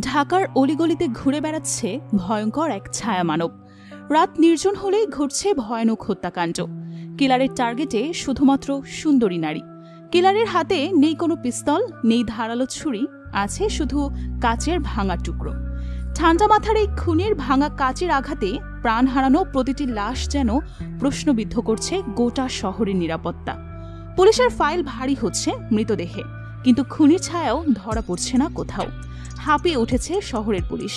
ঢাকার অলিগলিতে ঘুরে বেড়াচ্ছে ভয়ঙ্কর এক ছায়া মানব। রাত নির্জন হলেই ঘটছে ভয়ানক হত্যাকাণ্ড। কিলারের টার্গেটে শুধুমাত্র সুন্দরী নারী। কিলারের হাতে নেই কোনো পিস্তল, নেই ধারালো ছুরি, আছে শুধু কাচের ভাঙা টুকরো। ঠান্ডা মাথার এই খুনের ভাঙা কাচের আঘাতে প্রাণ হারানো প্রতিটি লাশ যেন প্রশ্নবিদ্ধ করছে গোটা শহরের নিরাপত্তা। পুলিশের ফাইল ভারী হচ্ছে মৃতদেহে, কিন্তু খুনির ছায়াও ধরা পড়ছে না কোথাও। হাঁপিয়ে উঠেছে শহরের পুলিশ,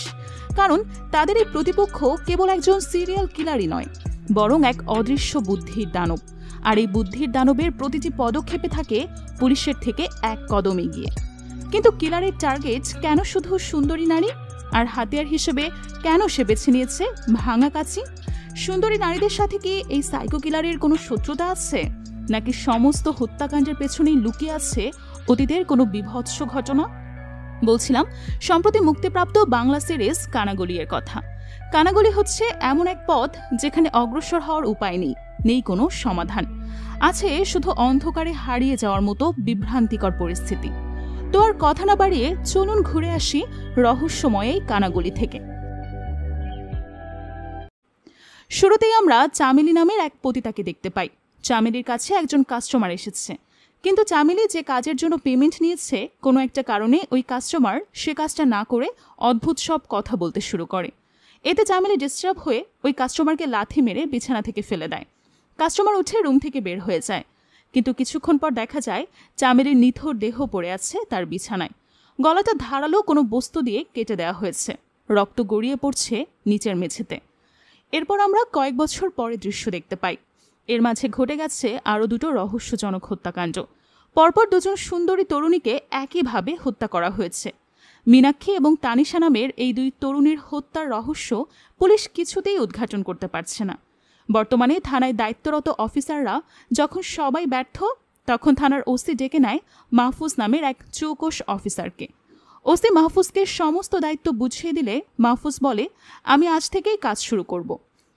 কারণ তাদের এই প্রতিপক্ষ কেবল একজন সিরিয়াল কিলারই নয়, বরং এক অদৃশ্য বুদ্ধির দানব। আর এই বুদ্ধির দানবের প্রতিটি পদক্ষেপে থাকে পুলিশের থেকে এক কদম এগিয়ে। কিন্তু কিলারের টার্গেট কেন শুধু সুন্দরী নারী? আর হাতিয়ার হিসেবে কেন সে বেছে নিয়েছে ভাঙা কাচি? সুন্দরী নারীদের সাথে কি এই সাইকো কিলারের কোনো শত্রুতা আছে, নাকি সমস্ত হত্যাকাণ্ডের পেছনেই লুকিয়ে আছে অতীতের কোনো বিভৎস ঘটনা? বলছিলাম সম্প্রতি মুক্তিপ্রাপ্ত বাংলা সিরিজ কানাগলি-এর কথা। কানাগলি হচ্ছে এমন এক পথ যেখানে অগ্রসর হওয়ার উপায় নেই, নেই কোনো সমাধান, আছে শুধু অন্ধকারে হারিয়ে যাওয়ার মতো বিভ্রান্তিকর পরিস্থিতি। তো আর কথা না বাড়িয়ে চলুন ঘুরে আসি রহস্যময় এই কানাগলি থেকে। শুরুতেই আমরা চামেলি নামের এক পতিতাকে দেখতে পাই। চামেলির কাছে একজন কাস্টমার এসেছে, কিন্তু চামেলি যে কাজের জন্য পেমেন্ট নিয়েছে, কোনো একটা কারণে ওই কাস্টমার সে কাজটা না করে অদ্ভুত সব কথা বলতে শুরু করে। এতে চামেলি ডিস্টার্ব হয়ে ওই কাস্টমারকে লাথি মেরে বিছানা থেকে ফেলে দেয়। কাস্টমার উঠে রুম থেকে বের হয়ে যায়, কিন্তু কিছুক্ষণ পর দেখা যায় চামেলির নিথর দেহ পড়ে আছে তার বিছানায়। গলাটা ধারালো কোনো বস্তু দিয়ে কেটে দেওয়া হয়েছে, রক্ত গড়িয়ে পড়ছে নিচের মেঝেতে। এরপর আমরা কয়েক বছর পরে দৃশ্য দেখতে পাই। এর মাঝে ঘটে গেছে আরও দুটো রহস্যজনক হত্যাকাণ্ড। পরপর দুজন সুন্দরী তরুণীকে একইভাবে হত্যা করা হয়েছে। মীনাক্ষী এবং তানিশা নামের এই দুই তরুণীর হত্যার রহস্য পুলিশ কিছুতেই উদ্ঘাটন করতে পারছে না। বর্তমানে থানায় দায়িত্বরত অফিসাররা যখন সবাই ব্যর্থ, তখন থানার ওসি ডেকে নেয় মাহফুজ নামের এক চৌকস অফিসারকে। ওসি মাহফুজকে সমস্ত দায়িত্ব বুঝিয়ে দিলে মাহফুজ বলে, আমি আজ থেকেই কাজ শুরু করব।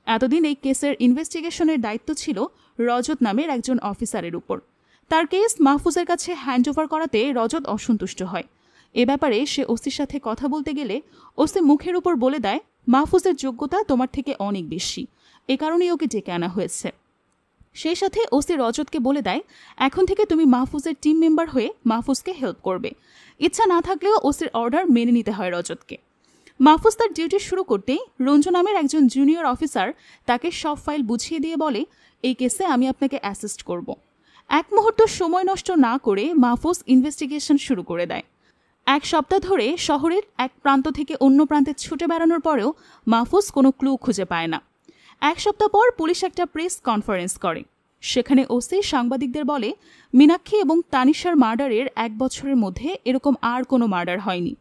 এতদিন এই কেসের ইনভেস্টিগেশনের দায়িত্ব ছিল রজত নামের একজন অফিসারের উপর। তার কেস মাহফুজের কাছে হ্যান্ডওভার করাতে রজত অসন্তুষ্ট হয়। এ ব্যাপারে সে ওসির সাথে কথা বলতে গেলে ওসি মুখের উপর বলে দেয়, মাহফুজের যোগ্যতা তোমার থেকে অনেক বেশি, এ কারণেই ওকে ডেকে আনা হয়েছে। সেই সাথে ওসি রজতকে বলে দেয়, এখন থেকে তুমি মাহফুজের টিম মেম্বার হয়ে মাহফুজকে হেল্প করবে। ইচ্ছা না থাকলেও ওসির অর্ডার মেনে নিতে হয় রজতকে। মাহফুজ তার ডিউটি শুরু করতেই রঞ্জু নামের একজন জুনিয়র অফিসার তাকে সব ফাইল বুঝিয়ে দিয়ে বলে, এই কেসে আমি আপনাকে অ্যাসিস্ট করব। এক মুহূর্ত সময় নষ্ট না করে মাহফুজ ইনভেস্টিগেশন শুরু করে দেয়। এক সপ্তাহ ধরে শহরের এক প্রান্ত থেকে অন্য প্রান্তে ছুটে বেড়ানোর পরেও মাহফুজ কোনো ক্লু খুঁজে পায় না। এক সপ্তাহ পর পুলিশ একটা প্রেস কনফারেন্স করে। সেখানে ওসি সাংবাদিকদের বলে, মীনাক্ষী এবং তানিশার মার্ডারের 1 বছরের মধ্যে এরকম আর কোনো মার্ডার হয়নি।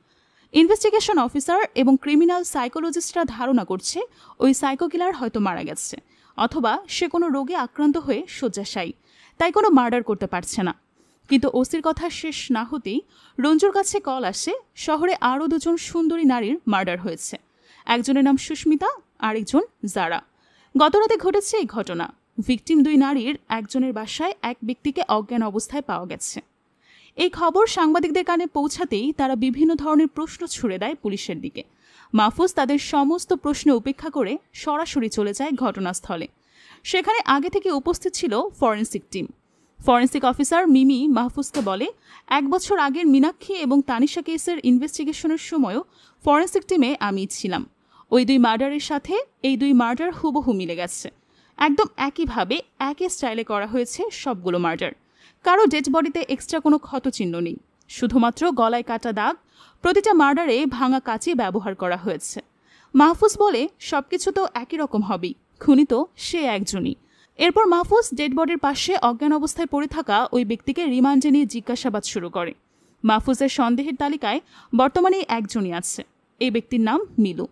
ইনভেস্টিগেশন অফিসার এবং ক্রিমিনাল সাইকোলজিস্টরা ধারণা করছে ওই সাইকো কিলার হয়তো মারা গেছে, অথবা সে কোনো রোগে আক্রান্ত হয়ে শয্যাশায়ী, তাই কোনো মার্ডার করতে পারছে না। কিন্তু ওসির কথা শেষ না হতেই রঞ্জুর কাছে কল আসে, শহরে আরও দুজন সুন্দরী নারীর মার্ডার হয়েছে। একজনের নাম সুস্মিতা, আরেকজন জারা। গতরাতে ঘটেছে এই ঘটনা। ভিকটিম 2 নারীর একজনের বাসায় এক ব্যক্তিকে অজ্ঞান অবস্থায় পাওয়া গেছে। এই খবর সাংবাদিকদের কানে পৌঁছাতেই তারা বিভিন্ন ধরনের প্রশ্ন ছুড়ে দেয় পুলিশের দিকে। মাহফুজ তাদের সমস্ত প্রশ্ন উপেক্ষা করে সরাসরি চলে যায় ঘটনাস্থলে। সেখানে আগে থেকে উপস্থিত ছিল ফরেন্সিক টিম। ফরেন্সিক অফিসার মিমি মাহফুজকে বলে, 1 বছর আগের মীনাক্ষী এবং তানিশা কেসের ইনভেস্টিগেশনের সময়ও ফরেন্সিক টিমে আমি ছিলাম। ওই 2 মার্ডারের সাথে এই 2 মার্ডার হুবহু মিলে গেছে। একদম একইভাবে একই স্টাইলে করা হয়েছে সবগুলো মার্ডার। কারো ডেড বডিতে এক্সট্রা কোনো ক্ষতচিহ্ন নেই, শুধুমাত্র গলায় কাটা দাগ। প্রতিটা মার্ডারে ভাঙা কাচি ব্যবহার করা হয়েছে। মাহফুজ বলে, সবকিছু তো একই রকম হবেই, খুনি তো সে একজনই। এরপর মাহফুজ ডেড বডির পাশে অজ্ঞান অবস্থায় পড়ে থাকা ওই ব্যক্তিকে রিমান্ডে নিয়ে জিজ্ঞাসাবাদ শুরু করে। মাহফুজের সন্দেহের তালিকায় বর্তমানে একজনই আছে, এই ব্যক্তির নাম মিলু।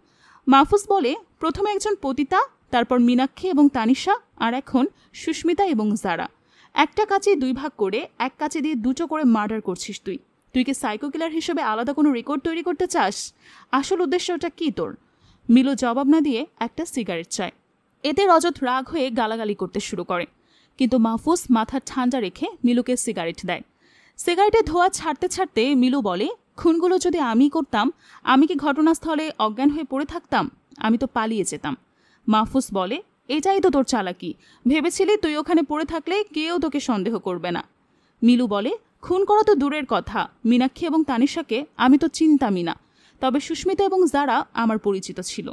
মাহফুজ বলে, প্রথমে একজন পতিতা, তারপর মীনাক্ষী এবং তানিশা, আর এখন সুস্মিতা এবং জারা। একটা কাচি 2 ভাগ করে এক কাচি দিয়ে 2টো করে মার্ডার করছিস তুই। তুই কি সাইকো কিলার হিসেবে আলাদা কোনো রেকর্ড তৈরি করতে চাস? আসল উদ্দেশ্যটা কি তোর? মিলু জবাব না দিয়ে একটা সিগারেট চায়। এতে রজত রাগ হয়ে গালাগালি করতে শুরু করে, কিন্তু মাহফুজ মাথা ঠান্ডা রেখে মিলুকে সিগারেট দেয়। সিগারেটে ধোঁয়া ছাড়তে ছাড়তে মিলু বলে, খুনগুলো যদি আমি করতাম, আমি কি ঘটনাস্থলে অজ্ঞান হয়ে পড়ে থাকতাম? আমি তো পালিয়ে যেতাম। মাহফুজ বলে, এটাই তো তোর চালাকি। ভেবেছিলি তুই ওখানে পড়ে থাকলে কেউ তোকে সন্দেহ করবে না। মিলু বলে, খুন করা তো দূরের কথা, মীনাক্ষী এবং তানিশাকে আমি তো চিনতামই না। তবে সুস্মিতা এবং যারা আমার পরিচিত ছিল।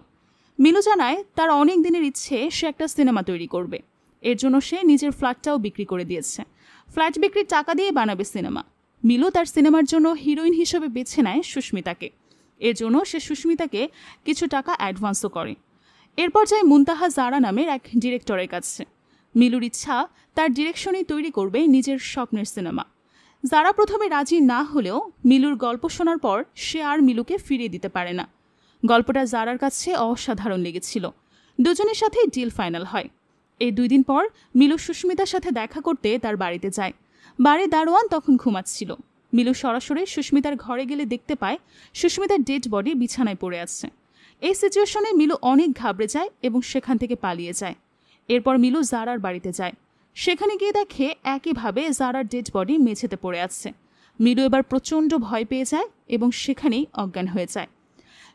মিলু জানায় তার অনেক দিনের ইচ্ছে সে একটা সিনেমা তৈরি করবে। এর জন্য সে নিজের ফ্ল্যাটটাও বিক্রি করে দিয়েছে। ফ্ল্যাট বিক্রির টাকা দিয়ে বানাবে সিনেমা। মিলু তার সিনেমার জন্য হিরোইন হিসেবে বেছে নেয় সুস্মিতাকে। এর জন্য সে সুস্মিতাকে কিছু টাকা অ্যাডভান্সও করে। এরপর যায় মুনতাহা জারা নামের এক ডিরেক্টরের কাছে। মিলুর ইচ্ছা তার ডিরেকশনেই তৈরি করবে নিজের স্বপ্নের সিনেমা। যারা প্রথমে রাজি না হলেও মিলুর গল্প শোনার পর সে আর মিলুকে ফিরিয়ে দিতে পারে না। গল্পটা জারার কাছে অসাধারণ লেগেছিল। দুজনের সাথেই ডিল ফাইনাল হয়। এই 2 দিন পর মিলু সুস্মিতার সাথে দেখা করতে তার বাড়িতে যায়। বাড়ির দারোয়ান তখন ঘুমাচ্ছিল। মিলু সরাসরি সুস্মিতার ঘরে গেলে দেখতে পায় সুস্মিতার ডেড বডি বিছানায় পড়ে আছে। এই সিচুয়েশনে মিলু অনেক ঘাবড়ে যায় এবং সেখান থেকে পালিয়ে যায়। এরপর মিলু জারার বাড়িতে যায়। সেখানে গিয়ে দেখে একইভাবে জারার ডেড বডি মেঝেতে পড়ে আছে। মিলু এবার প্রচণ্ড ভয় পেয়ে যায় এবং সেখানেই অজ্ঞান হয়ে যায়।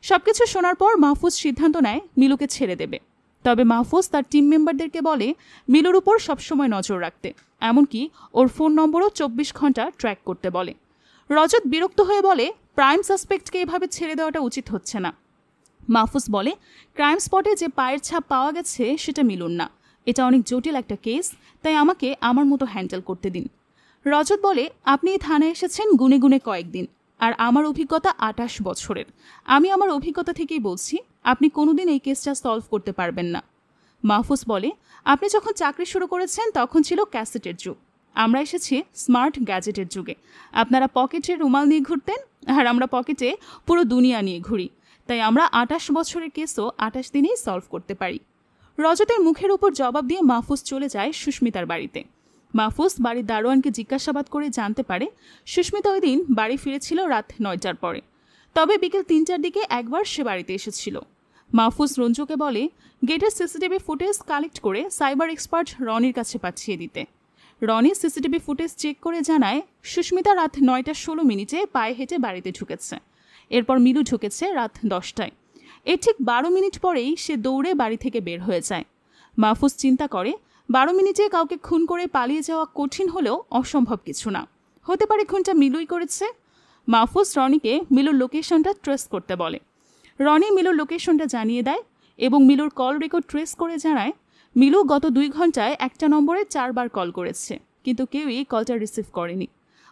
সবকিছু শোনার পর মাহফুজ সিদ্ধান্ত নেয় মিলুকে ছেড়ে দেবে। তবে মাহফুজ তার টিম মেম্বারদেরকে বলে মিলুর উপর সবসময় নজর রাখতে, এমনকি ওর ফোন নম্বরও 24 ঘন্টা ট্র্যাক করতে বলে। রজত বিরক্ত হয়ে বলে, প্রাইম সাসপেক্টকে এভাবে ছেড়ে দেওয়াটা উচিত হচ্ছে না। মাহফুজ বলে, ক্রাইম স্পটে যে পায়ের ছাপ পাওয়া গেছে সেটা মিলুন না। এটা অনেক জটিল একটা কেস, তাই আমাকে আমার মতো হ্যান্ডেল করতে দিন। রজত বলে, আপনি এই থানায় এসেছেন গুনে গুনে কয়েকদিন, আর আমার অভিজ্ঞতা 28 বছরের। আমি আমার অভিজ্ঞতা থেকেই বলছি, আপনি কোনোদিন এই কেসটা সলভ করতে পারবেন না। মাহফুজ বলে, আপনি যখন চাকরি শুরু করেছেন তখন ছিল ক্যাসেটের যুগ। আমরা এসেছি স্মার্ট গ্যাজেটের যুগে। আপনারা পকেটে রুমাল নিয়ে ঘুরতেন, আর আমরা পকেটে পুরো দুনিয়া নিয়ে ঘুরি। তাই আমরা 28 বছরের কেসও 28 দিনেই সলভ করতে পারি। রজতের মুখের উপর জবাব দিয়ে মাহফুজ চলে যায় সুস্মিতার বাড়িতে। মাহফুজ বাড়ির দারোয়ানকে জিজ্ঞাসাবাদ করে জানতে পারে সুস্মিতা ওই দিন বাড়ি ফিরেছিল রাত 9টার পরে। তবে বিকেল 3টার দিকে একবার সে বাড়িতে এসেছিল। মাহফুজ রঞ্জুকে বলে গেটের সিসিটিভি ফুটেজ কালেক্ট করে সাইবার এক্সপার্ট রনির কাছে পাঠিয়ে দিতে। রনি সিসিটিভি ফুটেজ চেক করে জানায় সুস্মিতা রাত 9:16 পায়ে হেঁটে বাড়িতে ঢুকেছে। এরপর মিলু ঢুকেছে রাত 10টায়। এর ঠিক 12 মিনিট পরেই সে দৌড়ে বাড়ি থেকে বের হয়ে যায়। মাহফুজ চিন্তা করে 12 মিনিটে কাউকে খুন করে পালিয়ে যাওয়া কঠিন হলেও অসম্ভব কিছু না। হতে পারে খুনটা মিলুই করেছে। মাহফুজ রনিকে মিলুর লোকেশনটা ট্রেস করতে বলে। রনি মিলুর লোকেশনটা জানিয়ে দেয় এবং মিলুর কল রেকর্ড ট্রেস করে জানায় মিলু গত 2 ঘন্টায় একটা নম্বরে 4 বার কল করেছে, কিন্তু কেউই কলটা রিসিভ করেনি।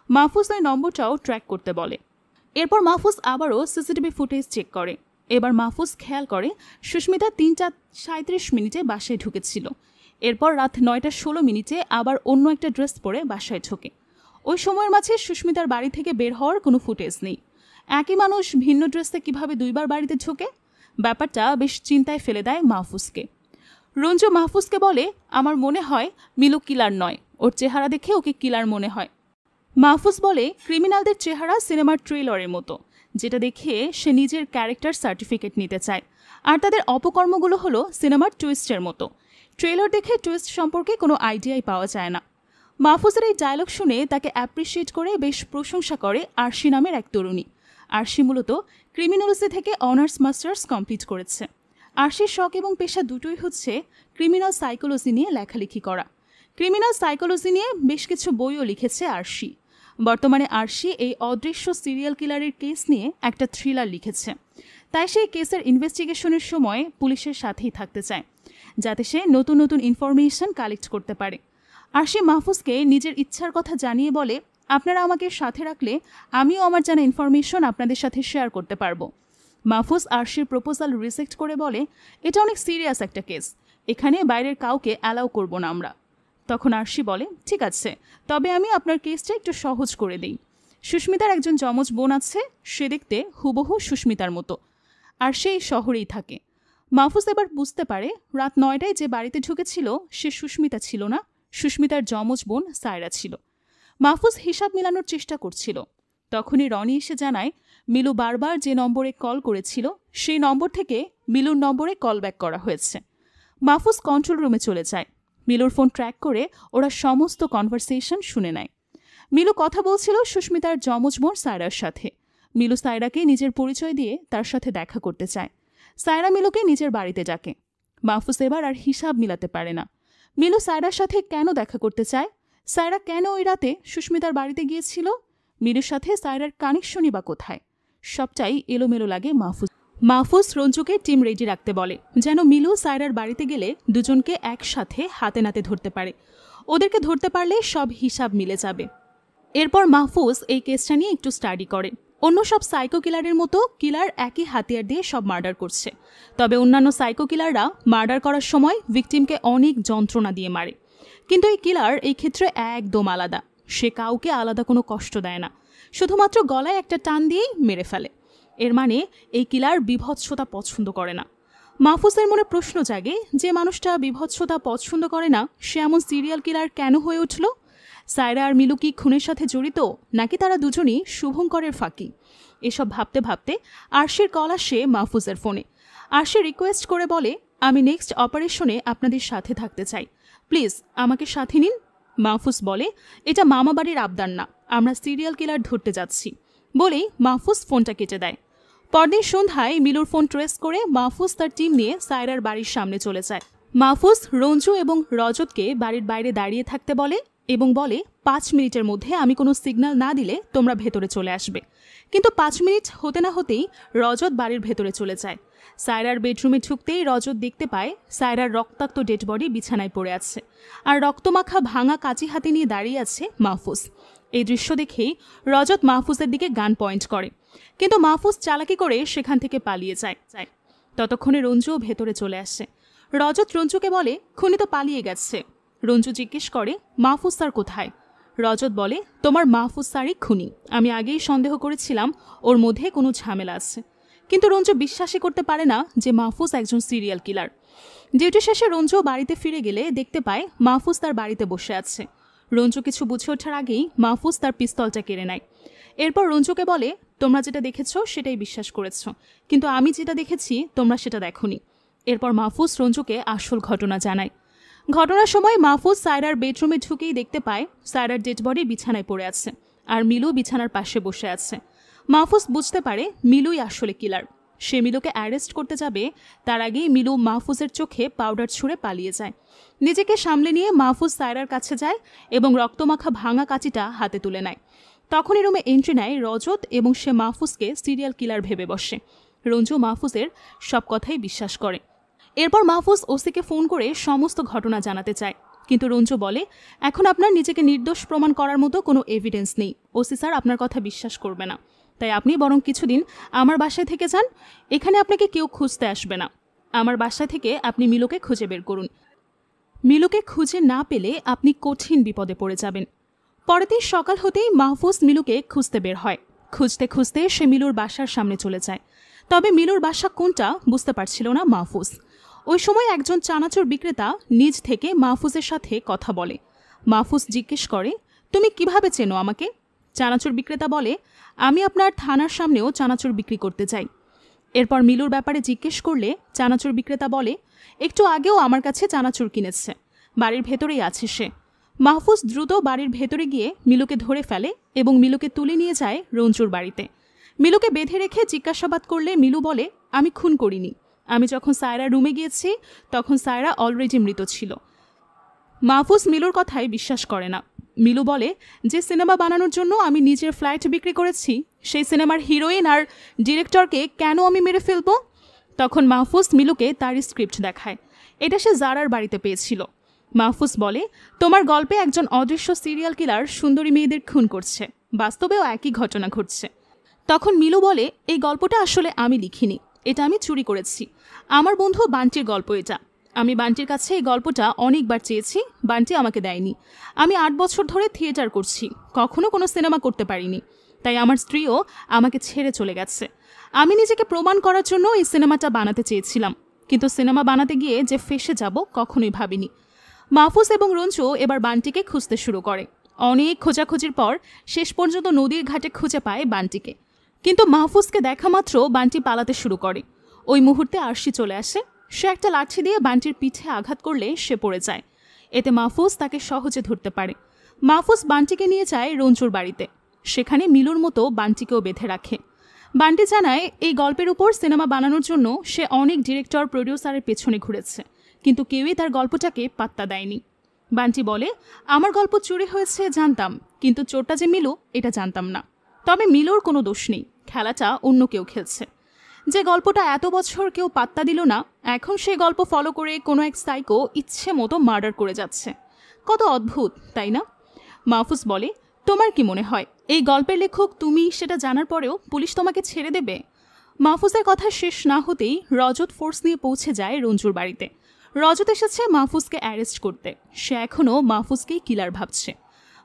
মাহফুজ ওই নম্বরটাও ট্র্যাক করতে বলে। এরপর মাহফুজ আবারও সিসিটিভি ফুটেজ চেক করে। এবার মাহফুজ খেয়াল করে সুস্মিতা 3:37 বাসায় ঢুকেছিল। এরপর রাত 9:16 আবার অন্য একটা ড্রেস পরে বাসায় ঢোকে। ওই সময়ের মাঝে সুস্মিতার বাড়ি থেকে বের হওয়ার কোনো ফুটেজ নেই। একই মানুষ ভিন্ন ড্রেসে কিভাবে 2বার বাড়িতে ঢোকে? ব্যাপারটা বেশ চিন্তায় ফেলে দেয় মাহফুজকে। রঞ্জু মাহফুজকে বলে, আমার মনে হয় মিলু কিলার নয়, ওর চেহারা দেখে ওকে কিলার মনে হয়। মাহফুজ বলে, ক্রিমিনালদের চেহারা সিনেমার ট্রেলারের মতো, যেটা দেখে সে নিজের ক্যারেক্টার সার্টিফিকেট নিতে চায়, আর তাদের অপকর্মগুলো হলো সিনেমার টুইস্টের মতো। ট্রেলার দেখে টুইস্ট সম্পর্কে কোনো আইডিয়াই পাওয়া যায় না। মাহফুজের এই ডায়লগ শুনে তাকে অ্যাপ্রিসিয়েট করে বেশ প্রশংসা করে আরশি নামের এক তরুণী। আরশি মূলত ক্রিমিনোলজি থেকে অনার্স মাস্টার্স কমপ্লিট করেছে। আরশির শখ এবং পেশা দুটোই হচ্ছে ক্রিমিনাল সাইকোলজি নিয়ে লেখালেখি করা। ক্রিমিনাল সাইকোলজি নিয়ে বেশ কিছু বইও লিখেছে আরশি। বর্তমানে আরশি এই অদৃশ্য সিরিয়াল কিলারের কেস নিয়ে একটা থ্রিলার লিখেছে। তাই সেই কেসের ইনভেস্টিগেশনের সময় পুলিশের সাথেই থাকতে চায়, যাতে সে নতুন নতুন ইনফরমেশন কালেক্ট করতে পারে। আরশি মাহফুজকে নিজের ইচ্ছার কথা জানিয়ে বলে, আপনারা আমাকে সাথে রাখলে আমিও আমার জানা ইনফরমেশন আপনাদের সাথে শেয়ার করতে পারবো। মাহফুজ আরশির প্রপোজাল রিজেক্ট করে বলে, এটা অনেক সিরিয়াস একটা কেস, এখানে বাইরের কাউকে অ্যালাউ করব না আমরা। তখন আরশি বলে, ঠিক আছে, তবে আমি আপনার কেসটা একটু সহজ করে দিই। সুস্মিতার একজন যমজ বোন আছে, সে দেখতে হুবহু সুস্মিতার মতো, আর সেই শহরেই থাকে। মাহফুজ এবার বুঝতে পারে রাত 9টায় যে বাড়িতে ঢুকেছিল সে সুস্মিতা ছিল না, সুস্মিতার যমজ বোন সায়রা ছিল। মাহফুজ হিসাব মেলানোর চেষ্টা করছিল। তখনই রনি এসে জানায় মিলু বারবার যে নম্বরে কল করেছিল সেই নম্বর থেকে মিলুর নম্বরে কল ব্যাক করা হয়েছে। মাহফুজ কন্ট্রোল রুমে চলে যায়। মিলুর ফোন ট্র্যাক করে ওরা সমস্ত কনভারসেশন শুনে নেয়। মিলু কথা বলছিল সুস্মিতার যমজ বোন সায়রার সাথে। মিলু সায়রাকে নিজের পরিচয় দিয়ে তার সাথে দেখা করতে চায়। সায়রা মিলুকে নিজের বাড়িতে ডাকে। মাহফুজ এবার আর হিসাব মিলাতে পারে না। মিলু সায়রার সাথে কেন দেখা করতে চায়? সায়রা কেন ওই রাতে সুস্মিতার বাড়িতে গিয়েছিল? মিলুর সাথে সায়রার কানেকশনই বা কোথায়? সবটাই এলোমেলো লাগে মাহফুজ রঞ্জুকে টিম রেডি রাখতে বলে, যেন মিলু সায়রার বাড়িতে গেলে দুজনকে একসাথে হাতে নাতে ধরতে পারে। ওদেরকে ধরতে পারলে সব হিসাব মিলে যাবে। এরপর মাহফুজ এই কেসটা নিয়ে একটু স্টাডি করে। অন্য সব সাইকো কিলারের মতো কিলার একই হাতিয়ার দিয়ে সব মার্ডার করছে, তবে অন্যান্য সাইকো কিলাররা মার্ডার করার সময় ভিকটিমকে অনেক যন্ত্রণা দিয়ে মারে, কিন্তু এই কিলার এই ক্ষেত্রে একদম আলাদা। সে কাউকে আলাদা কোনো কষ্ট দেয় না, শুধুমাত্র গলায় একটা টান দিয়েই মেরে ফেলে। এর মানে এই কিলার বিভৎসতা পছন্দ করে না। মাহফুজের মনে প্রশ্ন জাগে, যে মানুষটা বিভৎসতা পছন্দ করে না সে এমন সিরিয়াল কিলার কেন হয়ে উঠল? সায়রা আর মিলু কি খুনের সাথে জড়িত, নাকি তারা দুজনই শুভঙ্করের ফাঁকি? এসব ভাবতে ভাবতে আরশির কল আসে মাহফুজের ফোনে। আরশি রিকোয়েস্ট করে বলে, আমি নেক্সট অপারেশনে আপনাদের সাথে থাকতে চাই, প্লিজ আমাকে সাথে নিন। মাহফুজ বলে, এটা মামা বাড়ির আবদার না, আমরা সিরিয়াল কিলার ধরতে যাচ্ছি বলেই মাহফুজ ফোনটা কেটে দেয়। পরদিন সন্ধ্যায় মিলুর ফোন ট্রেস করে মাহফুজ তার টিম নিয়ে সায়রার বাড়ির সামনে চলে যায়। মাহফুজ রঞ্জু এবং রজতকে বাড়ির বাইরে দাঁড়িয়ে থাকতে বলে এবং বলে, 5 মিনিটের মধ্যে আমি কোনো সিগন্যাল না দিলে তোমরা ভেতরে চলে আসবে। কিন্তু 5 মিনিট হতে না হতেই রজত বাড়ির ভেতরে চলে যায়। সায়রার বেডরুমে ঢুকতেই রজত দেখতে পায় সায়রার রক্তাক্ত ডেড বডি বিছানায় পড়ে আছে, আর রক্তমাখা ভাঙা কাঁচি হাতে নিয়ে দাঁড়িয়ে আছে মাহফুজ। এই দৃশ্য দেখেই রজত মাহফুজের দিকে গান পয়েন্ট করে, কিন্তু মাহফুজ চালাকি করে সেখান থেকে পালিয়ে যায়। ততক্ষণে রঞ্জুও ভেতরে চলে আসে। রজত রঞ্জুকে বলে, খুনি তো পালিয়ে গেছে। রঞ্জু জিজ্ঞেস করে, মাহফুজ স্যার কোথায়? রজত বলে, তোমার মাহফুজ স্যারই খুনি। আমি আগেই সন্দেহ করেছিলাম ওর মধ্যে কোনো ঝামেলা আছে। কিন্তু রঞ্জু বিশ্বাসই করতে পারে না যে মাহফুজ একজন সিরিয়াল কিলার। ডিউটি শেষে রঞ্জু বাড়িতে ফিরে গেলে দেখতে পায় মাহফুজ তার বাড়িতে বসে আছে। রঞ্জু কিছু বুঝে ওঠার আগেই মাহফুজ তার পিস্তলটা কেড়ে নেয়। এরপর রঞ্জুকে বলে, তোমরা যেটা দেখেছো সেটাই বিশ্বাস করেছো, কিন্তু আমি যেটা দেখেছি তোমরা সেটা দেখোনি। এরপর মাহফুজ রঞ্জুকে আসল ঘটনা জানায়। ঘটনার সময় মাহফুজ সায়রার বেডরুমে ঢুকেই দেখতে পায় সায়রার ডেড বডি বিছানায় পড়ে আছে, আর মিলু বিছানার পাশে বসে আছে। মাহফুজ বুঝতে পারে মিলুই আসলে কিলার। সে মিলুকে অ্যারেস্ট করতে যাবে, তার আগেই মিলু মাহফুজের চোখে পাউডার ছুঁড়ে পালিয়ে যায়। নিজেকে সামলে নিয়ে মাহফুজ সায়রার কাছে যায় এবং রক্তমাখা ভাঙা কাঁচিটা হাতে তুলে নেয়। তখনই রুমে এন্ট্রি নেয় রজত এবং সে মাহফুজকে সিরিয়াল কিলার ভেবে বসে। রঞ্জু মাহফুজের সব কথাই বিশ্বাস করে। এরপর মাহফুজ ওসিকে ফোন করে সমস্ত ঘটনা জানাতে চায়, কিন্তু রঞ্জু বলে, এখন আপনার নিজেকে নির্দোষ প্রমাণ করার মতো কোনো এভিডেন্স নেই। ওসি স্যার আপনার কথা বিশ্বাস করবে না, তাই আপনি বরং কিছুদিন আমার বাসায় থেকে যান। এখানে আপনাকে কেউ খুঁজতে আসবে না। আমার বাসা থেকে আপনি মিলুকে খুঁজে বের করুন। মিলুকে খুঁজে না পেলে আপনি কঠিন বিপদে পড়ে যাবেন। পরের দিন সকাল হতেই মাহফুজ মিলুকে খুঁজতে বের হয়। খুঁজতে খুঁজতে সে মিলুর বাসার সামনে চলে যায়, তবে মিলুর বাসা কোনটা বুঝতে পারছিল না মাহফুজ। ওই সময় একজন চানাচুর বিক্রেতা নিজ থেকে মাহফুজের সাথে কথা বলে। মাহফুজ জিজ্ঞেস করে, তুমি কিভাবে চেনো আমাকে? চানাচুর বিক্রেতা বলে, আমি আপনার থানার সামনেও চানাচুর বিক্রি করতে চাই। এরপর মিলুর ব্যাপারে জিজ্ঞেস করলে চানাচুর বিক্রেতা বলে, একটু আগেও আমার কাছে চানাচুর কিনেছে, বাড়ির ভেতরেই আছে সে। মাহফুজ দ্রুত বাড়ির ভেতরে গিয়ে মিলুকে ধরে ফেলে এবং মিলুকে তুলে নিয়ে যায় রঞ্জুর বাড়িতে। মিলুকে বেঁধে রেখে জিজ্ঞাসাবাদ করলে মিলু বলে, আমি খুন করিনি। আমি যখন সায়রা রুমে গিয়েছি তখন সায়রা অলরেডি মৃত ছিল। মাহফুজ মিলুর কথাই বিশ্বাস করে না। মিলু বলে, যে সিনেমা বানানোর জন্য আমি নিজের ফ্ল্যাট বিক্রি করেছি সেই সিনেমার হিরোইন আর ডিরেক্টরকে কেন আমি মেরে ফেলব? তখন মাহফুজ মিলুকে তার স্ক্রিপ্ট দেখায়। এটা সে জারার বাড়িতে পেয়েছিল। মাহফুজ বলে, তোমার গল্পে একজন অদৃশ্য সিরিয়াল কিলার সুন্দরী মেয়েদের খুন করছে, বাস্তবেও একই ঘটনা ঘটছে। তখন মিলু বলে, এই গল্পটা আসলে আমি লিখিনি, এটা আমি চুরি করেছি। আমার বন্ধু বান্টির গল্প এটা। আমি বান্টির কাছে এই গল্পটা অনেকবার চেয়েছি, বান্টি আমাকে দেয়নি। আমি 8 বছর ধরে থিয়েটার করছি, কখনো কোনো সিনেমা করতে পারিনি, তাই আমার স্ত্রীও আমাকে ছেড়ে চলে গেছে। আমি নিজেকে প্রমাণ করার জন্য এই সিনেমাটা বানাতে চেয়েছিলাম, কিন্তু সিনেমা বানাতে গিয়ে যে ফেসে যাব কখনোই ভাবিনি। মাহফুজ এবং রঞ্জু এবার বান্টিকে খুঁজতে শুরু করে। অনেক খোঁজাখুঁজির পর শেষ পর্যন্ত নদীর ঘাটে খুঁজে পায় বান্টিকে, কিন্তু মাহফুজকে দেখা মাত্র বান্টি পালাতে শুরু করে। ওই মুহূর্তে আরশি চলে আসে। সে একটা লাঠি দিয়ে বান্টির পিঠে আঘাত করলে সে পড়ে যায়। এতে মাহফুজ তাকে সহজে ধরতে পারে। মাহফুজ বান্টিকে নিয়ে যায় রঞ্জুর বাড়িতে। সেখানে মিলুর মতো বান্টিকেও বেঁধে রাখে। বান্টি জানায় এই গল্পের উপর সিনেমা বানানোর জন্য সে অনেক ডিরেক্টর প্রডিউসারের পেছনে ঘুরেছে, কিন্তু কেউই তার গল্পটাকে পাত্তা দেয়নি। বান্টি বলে, আমার গল্প চুরি হয়েছে জানতাম, কিন্তু চোরটা যে মিলু এটা জানতাম না। তবে মিলুর কোনো দোষ নেই, খেলাটা অন্য কেউ খেলছে। যে গল্পটা এত বছর কেউ পাত্তা দিল না, এখন সেই গল্প ফলো করে কোনো এক সাইকো ইচ্ছে মতো মার্ডার করে যাচ্ছে। কত অদ্ভুত, তাই না? মাহফুজ বলে, তোমার কি মনে হয় এই গল্পের লেখক তুমি সেটা জানার পরেও পুলিশ তোমাকে ছেড়ে দেবে? মাহফুজের কথা শেষ না হতেই রজত ফোর্স নিয়ে পৌঁছে যায় রঞ্জুর বাড়িতে। রজত এসেছে মাহফুজকে অ্যারেস্ট করতে। সে এখনও মাহফুজকেই কিলার ভাবছে।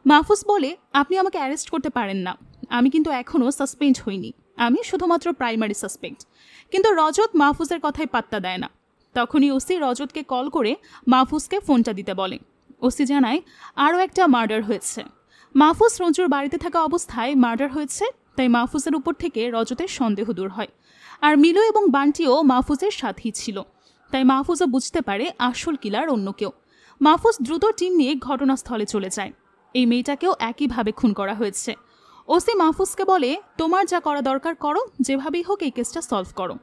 মাহফুজ বলে, আপনি আমাকে অ্যারেস্ট করতে পারেন না, আমি কিন্তু এখনও সাসপেন্ড হইনি, আমি শুধুমাত্র প্রাইমারি সাসপেক্ট। কিন্তু রজত মাহফুজের কথায় পাত্তা দেয় না। তখনই ওসি রজতকে কল করে মাহফুজকে ফোনটা দিতে বলে। ওসি জানায় আরও একটা মার্ডার হয়েছে। মাহফুজ রঞ্জুর বাড়িতে থাকা অবস্থায় মার্ডার হয়েছে, তাই মাহফুজের উপর থেকে রজতের সন্দেহ দূর হয়। আর মিলু এবং বান্টিও মাহফুজের সাথেই ছিল, তাই মাহফুজও বুঝতে পারে আসল কিলার অন্য কেউ। মাহফুজ দ্রুত টিম নিয়ে ঘটনাস্থলে চলে যায়। এই মেয়েটাকেও একইভাবে খুন করা হয়েছে। ওসি মাহফুজকে বলে, তোমার যা করা দরকার করো, যেভাবেই হোক এই কেসটা সলভ করো।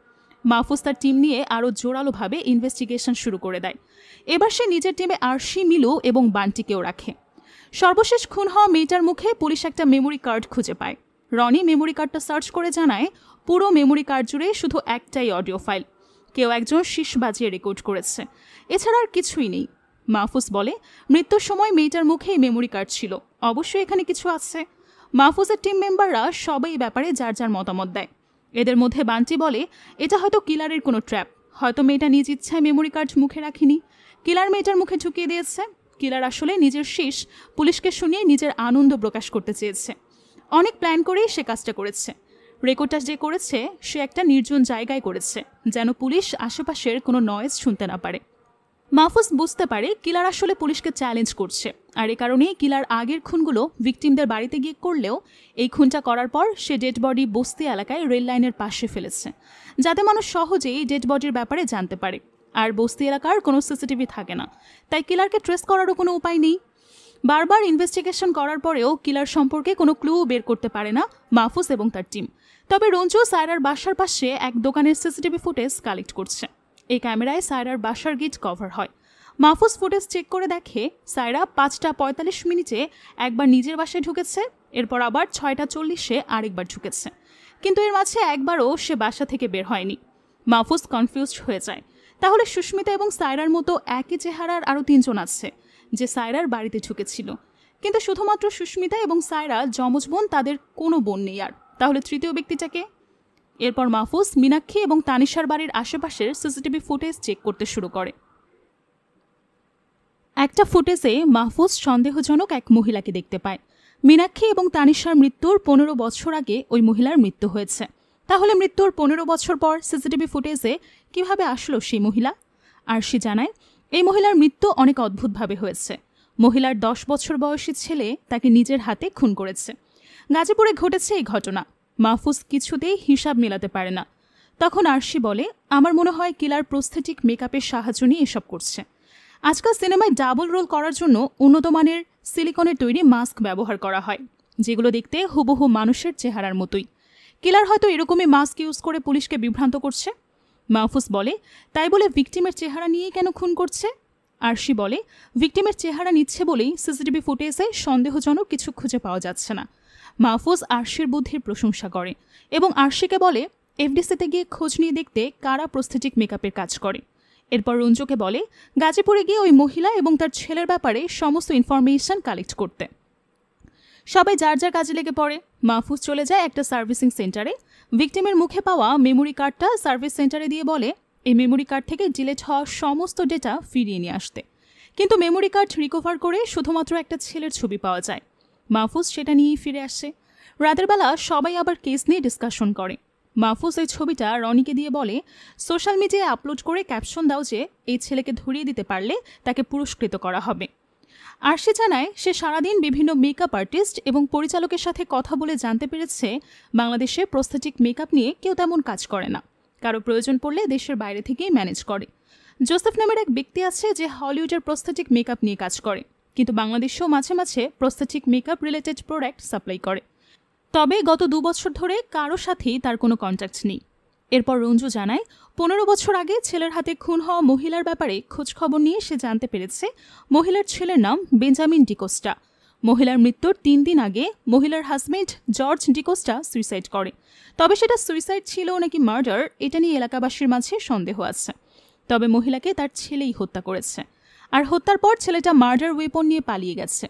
মাহফুজ তার টিম নিয়ে আরও জোরালোভাবে ইনভেস্টিগেশন শুরু করে দেয়। এবার সে নিজের টিমে আরশি, মিলু এবং বান্টিকেও রাখে। সর্বশেষ খুন হওয়া মেয়েটার মুখে পুলিশ একটা মেমোরি কার্ড খুঁজে পায়। রনি মেমোরি কার্ডটা সার্চ করে জানায় পুরো মেমোরি কার্ড জুড়ে শুধু একটাই অডিও ফাইল, কেউ একজন শীষ বাজিয়ে রেকর্ড করেছে, এছাড়া আর কিছুই নেই। মাহফুজ বলে, মৃত্যুর সময় মেয়েটার মুখে এই মেমোরি কার্ড ছিল, অবশ্যই এখানে কিছু আছে। মাহফুজের টিম মেম্বাররা সবাই এই ব্যাপারে যার যার মতামত দেয়। এদের মধ্যে বান্টি বলে, এটা হয়তো কিলারের কোনো ট্র্যাপ, হয়তো মেয়েটা নিজ ইচ্ছায় মেমোরি কার্ড মুখে রাখিনি, কিলার মেয়েটার মুখে ঢুকিয়ে দিয়েছে। কিলার আসলে নিজের শীষ পুলিশকে শুনিয়ে নিজের আনন্দ প্রকাশ করতে চেয়েছে। অনেক প্ল্যান করেই সে কাজটা করেছে। রেকর্ডটা যে করেছে সে একটা নির্জন জায়গায় করেছে, যেন পুলিশ আশেপাশের কোনো নয়েজ শুনতে না পারে। মাহফুজ বুঝতে পারে কিলার আসলে পুলিশকে চ্যালেঞ্জ করছে, আর এ কারণেই কিলার আগের খুনগুলো ভিকটিমদের বাড়িতে গিয়ে করলেও এই খুনটা করার পর সে ডেড বডি বস্তি এলাকায় রেল লাইনের পাশে ফেলেছে, যাতে মানুষ সহজেই ডেড বডির ব্যাপারে জানতে পারে। আর বস্তি এলাকার কোনো সিসিটিভি থাকে না, তাই কিলারকে ট্রেস করারও কোনো উপায় নেই। বারবার ইনভেস্টিগেশন করার পরেও কিলার সম্পর্কে কোনো ক্লু বের করতে পারে না মাহফুজ এবং তার টিম। তবে রঞ্জু সায়রার বাসার পাশে এক দোকানের সিসিটিভি ফুটেজ কালেক্ট করছে। এই ক্যামেরায় সায়রার বাসার গেট কভার হয়। মাহফুজ ফুটেজ চেক করে দেখে সায়রা 5:45 একবার নিজের বাসায় ঢুকেছে, এরপর আবার 6:40 আরেকবার ঢুকেছে, কিন্তু এর মাঝে একবারও সে বাসা থেকে বের হয়নি। মাহফুজ কনফিউজড হয়ে যায়, তাহলে সুস্মিতা এবং সায়রার মতো একই চেহারার আরও 3 জন আছে যে সায়রার বাড়িতে ঢুকেছিল, কিন্তু শুধুমাত্র সুস্মিতা এবং সায়রা যমজ বোন, তাদের কোনো বোন নেই। আর তাহলে তৃতীয় ব্যক্তিটাকে? এরপর মাহফুজ মীনাক্ষী এবং তানিশার বাড়ির আশেপাশের সিসিটিভি ফুটেজ চেক করতে শুরু করে। একটা ফুটেজে মাহফুজ সন্দেহজনক এক মহিলাকে দেখতে পায়। মীনাক্ষী এবং তানিশার মৃত্যুর 15 বছর আগে ওই মহিলার মৃত্যু হয়েছে। তাহলে মৃত্যুর 15 বছর পর সিসিটিভি ফুটেজে কিভাবে আসলো সেই মহিলা? আর সে জানায় এই মহিলার মৃত্যু অনেক অদ্ভুতভাবে হয়েছে। মহিলার 10 বছর বয়সী ছেলে তাকে নিজের হাতে খুন করেছে। গাজীপুরে ঘটেছে এই ঘটনা। মাহফুজ কিছুতেই হিসাব মেলাতে পারে না। তখন আরশি বলে, আমার মনে হয় কিলার প্রস্থেটিক মেকআপের সাহায্য নিয়ে এসব করছে। আজকাল সিনেমায় ডাবল রোল করার জন্য উন্নত মানের সিলিকনের তৈরি মাস্ক ব্যবহার করা হয়, যেগুলো দেখতে হুবহু মানুষের চেহারার মতোই। কিলার হয়তো এরকমই মাস্ক ইউজ করে পুলিশকে বিভ্রান্ত করছে। মাহফুজ বলে, তাই বলে ভিকটিমের চেহারা নিয়েই কেন খুন করছে? আরশি বলে, ভিকটিমের চেহারা নিচ্ছে বলেই সিসিটিভি ফুটেজে সন্দেহজনক কিছু খুঁজে পাওয়া যাচ্ছে না। মাহফুজ আরশির বুদ্ধির প্রশংসা করে এবং আরশিকে বলে এফডিসিতে গিয়ে খোঁজ নিয়ে দেখতে কারা প্রস্থেটিক মেকআপের কাজ করে। এরপর রঞ্জুকে বলে গাজীপুরে গিয়ে ওই মহিলা এবং তার ছেলের ব্যাপারে সমস্ত ইনফরমেশন কালেক্ট করতে। সবাই যার যার কাজে লেগে পড়ে। মাহফুজ চলে যায় একটা সার্ভিসিং সেন্টারে। ভিকটিমের মুখে পাওয়া মেমোরি কার্ডটা সার্ভিস সেন্টারে দিয়ে বলে এই মেমোরি কার্ড থেকে ডিলিট হওয়া সমস্ত ডেটা ফিরিয়ে নিয়ে আসতে। কিন্তু মেমোরি কার্ড রিকভার করে শুধুমাত্র একটা ছেলের ছবি পাওয়া যায়। মাহফুজ সেটা নিয়েই ফিরে আসে। রাতের বেলা সবাই আবার কেস নিয়ে ডিসকাশন করে। মাহফুজ এই ছবিটা রনিকে দিয়ে বলে, সোশ্যাল মিডিয়ায় আপলোড করে ক্যাপশন দাও যে এই ছেলেকে ধরিয়ে দিতে পারলে তাকে পুরস্কৃত করা হবে। আর সে জানায় সে সারাদিন বিভিন্ন মেকআপ আর্টিস্ট এবং পরিচালকের সাথে কথা বলে জানতে পেরেছে বাংলাদেশে প্রস্থেটিক মেকআপ নিয়ে কেউ তেমন কাজ করে না, কারো প্রয়োজন পড়লে দেশের বাইরে থেকেই ম্যানেজ করে। জোসেফ নামের এক ব্যক্তি আছে যে হলিউডের প্রস্থেটিক মেকআপ নিয়ে কাজ করে, কিন্তু বাংলাদেশেও মাঝে মাঝে prosthetic makeup related product supply করে। তবে গত 2 বছর ধরে কারো সাথেই তার কোনো কন্ট্যাক্ট নেই। এরপর রঞ্জু জানায় 15 বছর আগে ছেলের হাতে খুন হওয়া মহিলার ব্যাপারে খোঁজখবর নিয়ে সে জানতে পেরেছে মহিলার ছেলের নাম বেঞ্জামিন ডিকোস্টা। মহিলার মৃত্যুর 3 দিন আগে মহিলার হাজব্যান্ড জর্জ ডিকোস্টা সুইসাইড করে। তবে সেটা সুইসাইড ছিল নাকি মার্ডার এটা নিয়ে এলাকাবাসীর মাঝে সন্দেহ আছে। তবে মহিলাকে তার ছেলেই হত্যা করেছে, আর হত্যার পর ছেলেটা মার্ডার ওয়েপন নিয়ে পালিয়ে গেছে।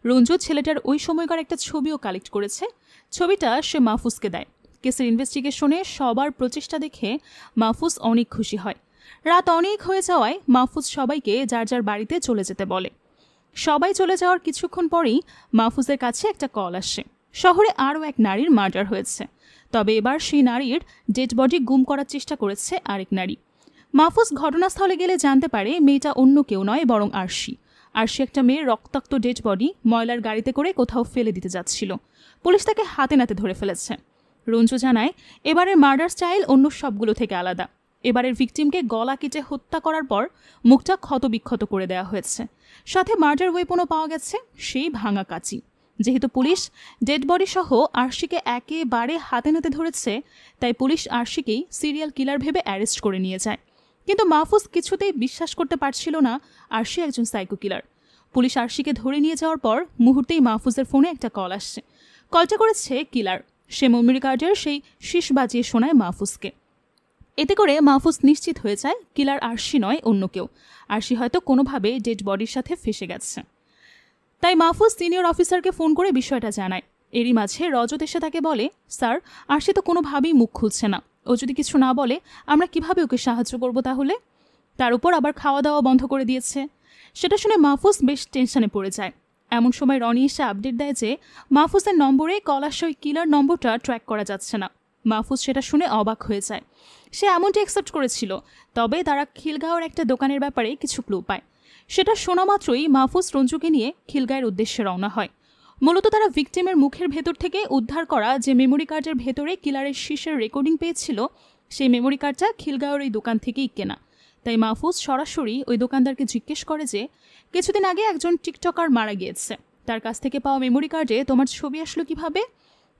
রঞ্জু ছেলেটার ওই সময়কার একটা ছবিও কালেক্ট করেছে। ছবিটা সে মাহফুজকে দেয়। কেসের ইনভেস্টিগেশনে সবার প্রচেষ্টা দেখে মাহফুজ অনেক খুশি হয়। রাত অনেক হয়ে যাওয়ায় মাহফুজ সবাইকে যার যার বাড়িতে চলে যেতে বলে। সবাই চলে যাওয়ার কিছুক্ষণ পরেই মাহফুজের কাছে একটা কল আসে। শহরে আরও এক নারীর মার্ডার হয়েছে, তবে এবার সেই নারীর ডেড বডি গুম করার চেষ্টা করেছে আরেক নারী। মাহফুজ ঘটনাস্থলে গেলে জানতে পারে মেয়েটা অন্য কেউ নয় বরং আরশি একটা মেয়ের রক্তাক্ত ডেড বডি ময়লার গাড়িতে করে কোথাও ফেলে দিতে যাচ্ছিল। পুলিশ তাকে হাতে নাতে ধরে ফেলেছে। রঞ্জু জানায় এবারের মার্ডার স্টাইল অন্য সবগুলো থেকে আলাদা। এবারের ভিকটিমকে গলা কেটে হত্যা করার পর মুখটা ক্ষতবিক্ষত করে দেওয়া হয়েছে। সাথে মার্ডার ওয়েপনও পাওয়া গেছে, সেই ভাঙা কাঁচি। যেহেতু পুলিশ ডেড বডি সহ আরশিকে একেবারে হাতে নাতে ধরেছে, তাই পুলিশ আরশিকেই সিরিয়াল কিলার ভেবে অ্যারেস্ট করে নিয়ে যায়। কিন্তু মাহফুজ কিছুতেই বিশ্বাস করতে পারছিল না আরশি একজন সাইকো কিলার। পুলিশ আরশিকে ধরে নিয়ে যাওয়ার পর মুহূর্তেই মাহফুজের ফোনে একটা কল আসছে। কলটা করেছে কিলার। সে মেমোরি কার্ডের সেই শীষ বাজিয়ে শোনায় মাহফুজকে। এতে করে মাহফুজ নিশ্চিত হয়ে যায় কিলার আরশি নয়, অন্য কেউ। আরশি হয়তো কোনোভাবে ডেড বডির সাথে ফেসে গেছে। তাই মাহফুজ সিনিয়র অফিসারকে ফোন করে বিষয়টা জানায়। এরই মাঝে রজত এসে তাকে বলে, স্যার, আরশি তো কোনোভাবেই মুখ খুলছে না। ও যদি কিছু না বলে আমরা কিভাবে ওকে সাহায্য করব তাহলে? তার উপর আবার খাওয়া দাওয়া বন্ধ করে দিয়েছে। সেটা শুনে মাহফুজ বেশ টেনশনে পড়ে যায়। এমন সময় রনি এসে আপডেট দেয় যে মাহফুজের নম্বরে কল আসা ওই কিলার নম্বরটা ট্র্যাক করা যাচ্ছে না। মাহফুজ সেটা শুনে অবাক হয়ে যায়। সে এমনটি অ্যাকসেপ্ট করেছিল, তবে তারা খিলগাঁওয়ের একটা দোকানের ব্যাপারে কিছু ক্লু পায়। সেটা শোনা মাত্রই মাহফুজ রঞ্জুকে নিয়ে খিলগাঁয়ের উদ্দেশ্যে রওনা হয়। মূলত তারা ভিকটিমের মুখের ভেতর থেকে উদ্ধার করা যে মেমোরি কার্ডের ভেতরে কিলারের শীষের রেকর্ডিং পেয়েছিল, সেই মেমোরি কার্ডটা খিলগাঁওয়ের ওই দোকান থেকেই কেনা। তাই মাহফুজ সরাসরি ওই দোকানদারকে জিজ্ঞেস করে যে কিছুদিন আগে একজন টিকটকার মারা গিয়েছে, তার কাছ থেকে পাওয়া মেমোরি কার্ডে তোমার ছবি আসলো কিভাবে?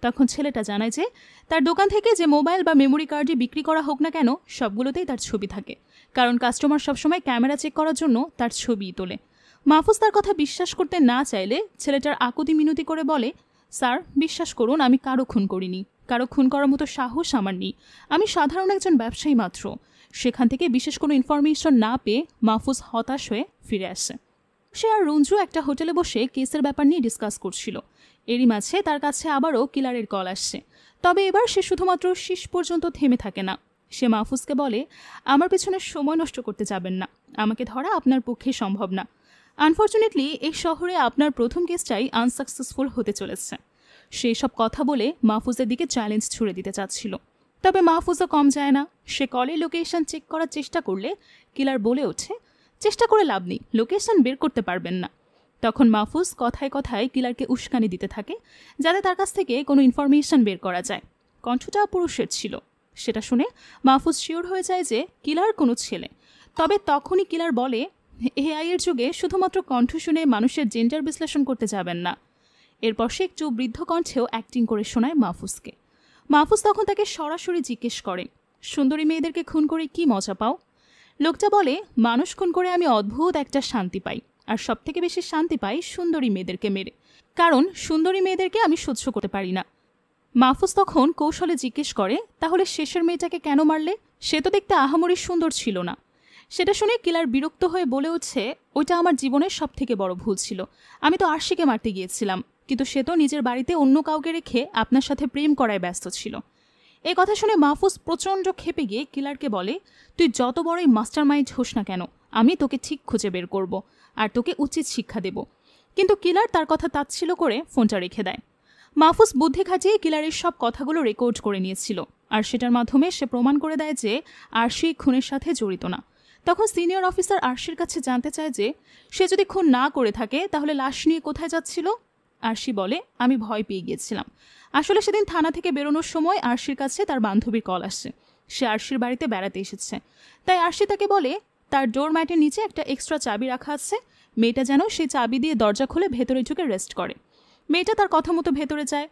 তখন ছেলেটা জানায় যে তার দোকান থেকে যে মোবাইল বা মেমোরি কার্ডই বিক্রি করা হোক না কেন, সবগুলোতেই তার ছবি থাকে, কারণ কাস্টমার সবসময় ক্যামেরা চেক করার জন্য তার ছবিই তোলে। মাহফুজ তার কথা বিশ্বাস করতে না চাইলে ছেলেটার আকুতি মিনতি করে বলে, স্যার, বিশ্বাস করুন, আমি কারো খুন করিনি। কারো খুন করার মতো সাহস আমার নেই। আমি সাধারণ একজন ব্যবসায়ী মাত্র। সেখান থেকে বিশেষ কোনো ইনফরমেশন না পেয়ে মাহফুজ হতাশ হয়ে ফিরে আসে। সে আর রঞ্জু একটা হোটেলে বসে কেসের ব্যাপার নিয়ে ডিসকাস করছিল। এরই মাঝে তার কাছে আবারও কিলারের কল আসছে। তবে এবার সে শুধুমাত্র শেষ পর্যন্ত থেমে থাকে না। সে মাহফুজকে বলে, আমার পেছনে সময় নষ্ট করতে যাবেন না। আমাকে ধরা আপনার পক্ষে সম্ভব না। আনফর্চুনেটলি এই শহরে আপনার প্রথম কেসটাই আনসাকসেসফুল হতে চলেছে। সেই সব কথা বলে মাহফুজের দিকে চ্যালেঞ্জ ছুড়ে দিতে চাচ্ছিল। তবে মাহফুজও কম যায় না। সে কলে লোকেশন চেক করার চেষ্টা করলে কিলার বলে ওঠে, চেষ্টা করে লাভ নেই, লোকেশন বের করতে পারবেন না। তখন মাহফুজ কথায় কথায় কিলারকে উস্কানি দিতে থাকে যাতে তার কাছ থেকে কোনো ইনফরমেশন বের করা যায়। কণ্ঠটা পুরুষের ছিল। সেটা শুনে মাহফুজ শিওর হয়ে যায় যে কিলার কোনো ছেলে। তবে তখনই কিলার বলে, এআই এর যুগে শুধুমাত্র কণ্ঠ শুনে মানুষের জেন্ডার বিশ্লেষণ করতে যাবেন না। এরপর সে একটু বৃদ্ধ কণ্ঠেও অ্যাক্টিং করে শোনায় মাহফুজকে। মাহফুজ তখন তাকে সরাসরি জিজ্ঞেস করে, সুন্দরী মেয়েদেরকে খুন করে কি মজা পাও? লোকটা বলে, মানুষ খুন করে আমি অদ্ভুত একটা শান্তি পাই, আর সবথেকে বেশি শান্তি পাই সুন্দরী মেয়েদেরকে মেরে, কারণ সুন্দরী মেয়েদেরকে আমি সহ্য করতে পারি না। মাহফুজ তখন কৌশলে জিজ্ঞেস করে, তাহলে শেষের মেয়েটাকে কেন মারলে? সে তো দেখতে আহামরি সুন্দর ছিল না। সেটা শুনে কিলার বিরক্ত হয়ে বলে উঠছে, ওইটা আমার জীবনের সবথেকে বড় ভুল ছিল। আমি তো আরশিকে মারতে গিয়েছিলাম, কিন্তু সে তো নিজের বাড়িতে অন্য কাউকে রেখে আপনার সাথে প্রেম করায় ব্যস্ত ছিল। এই কথা শুনে মাহফুজ প্রচণ্ড ক্ষেপে গিয়ে কিলারকে বলে, তুই যত বড়ই মাস্টার মাইন্ড হোস না কেন, আমি তোকে ঠিক খুঁজে বের করব আর তোকে উচিত শিক্ষা দেব। কিন্তু কিলার তার কথা তাচ্ছিল্য করে ফোনটা রেখে দেয়। মাহফুজ বুদ্ধি খাটিয়ে কিলারের সব কথাগুলো রেকর্ড করে নিয়েছিল, আর সেটার মাধ্যমে সে প্রমাণ করে দেয় যে আরশি খুনের সাথে জড়িত না। তখন সিনিয়র অফিসার আরশির কাছে জানতে চায় যে সে যদি খুন না করে থাকে তাহলে লাশ নিয়ে কোথায় যাচ্ছিল। আরশি বলে, আমি ভয় পেয়ে গিয়েছিলাম। আসলে সেদিন থানা থেকে বেরোনোর সময় আরশির কাছে তার বান্ধবীর কল আসছে। সে আরশির বাড়িতে বেড়াতে এসেছে। তাই আরশি তাকে বলে, তার ডোর ম্যাটের নিচে একটা এক্সট্রা চাবি রাখা আছে, মেয়েটা যেন সেই চাবি দিয়ে দরজা খুলে ভেতরে ঢুকে রেস্ট করে। মেয়েটা তার কথা মতো ভেতরে যায়।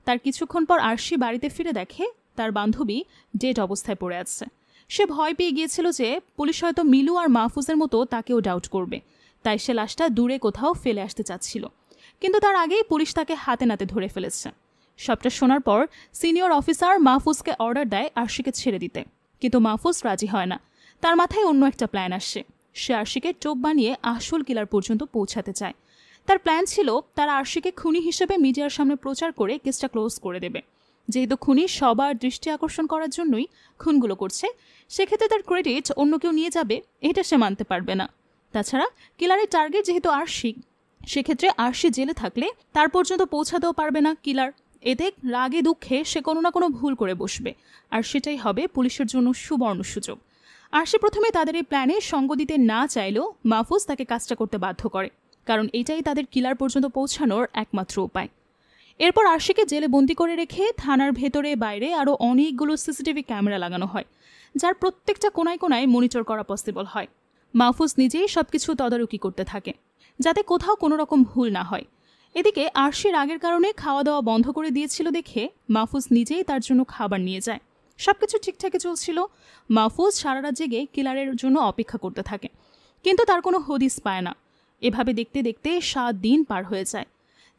তার কিছুক্ষণ পর আরশি বাড়িতে ফিরে দেখে তার বান্ধবী ডেড অবস্থায় পড়ে আছে। সে ভয় পেয়ে গিয়েছিল যে পুলিশ হয়তো মিলু আর মাহফুজের মতো তাকেও ডাউট করবে, তাই সে লাশটা দূরে কোথাও ফেলে আসতে চাচ্ছিল। কিন্তু তার আগেই পুলিশ তাকে হাতে নাতে ধরে ফেলেছে। সবটা শোনার পর সিনিয়র অফিসার মাহফুজকে অর্ডার দেয় আরশিকে ছেড়ে দিতে, কিন্তু মাহফুজ রাজি হয় না। তার মাথায় অন্য একটা প্ল্যান আসে। সে আরশিকে টোপ বানিয়ে আসল কিলার পর্যন্ত পৌঁছাতে চায়। তার প্ল্যান ছিল তারা আরশিকে খুনি হিসেবে মিডিয়ার সামনে প্রচার করে কেসটা ক্লোজ করে দেবে। যেহেতু খুনি সবার দৃষ্টি আকর্ষণ করার জন্যই খুনগুলো করছে, সেক্ষেত্রে তার ক্রেডিট অন্য কেউ নিয়ে যাবে এটা সে মানতে পারবে না। তাছাড়া কিলারের টার্গেট যেহেতু আরশি, সেক্ষেত্রে আরশি জেলে থাকলে তার পর্যন্ত পৌঁছাতেও পারবে না কিলার। এতে রাগে দুঃখে সে কোনো না কোনো ভুল করে বসবে, আর সেটাই হবে পুলিশের জন্য সুবর্ণ সুযোগ। আরশি প্রথমে তাদের এই প্ল্যানে সঙ্গ দিতে না চাইলেও মাহফুজ তাকে কাজটা করতে বাধ্য করে, কারণ এটাই তাদের কিলার পর্যন্ত পৌঁছানোর একমাত্র উপায়। এরপর আরশিকে জেলে বন্দি করে রেখে থানার ভেতরে বাইরে আরও অনেকগুলো সিসিটিভি ক্যামেরা লাগানো হয়, যার প্রত্যেকটা কোনায় কোনায় মনিটর করা পসিবল হয়। মাহফুজ নিজেই সবকিছু তদারকি করতে থাকে যাতে কোথাও কোনো রকম ভুল না হয়। এদিকে আরশি রাগের কারণে খাওয়া দাওয়া বন্ধ করে দিয়েছিল দেখে মাহফুজ নিজেই তার জন্য খাবার নিয়ে যায়। সবকিছু ঠিকঠাকই চলছিল। মাহফুজ সারা রাত জেগে কিলারের জন্য অপেক্ষা করতে থাকে, কিন্তু তার কোনো হদিস পায় না। এভাবে দেখতে দেখতে 7 দিন পার হয়ে যায়।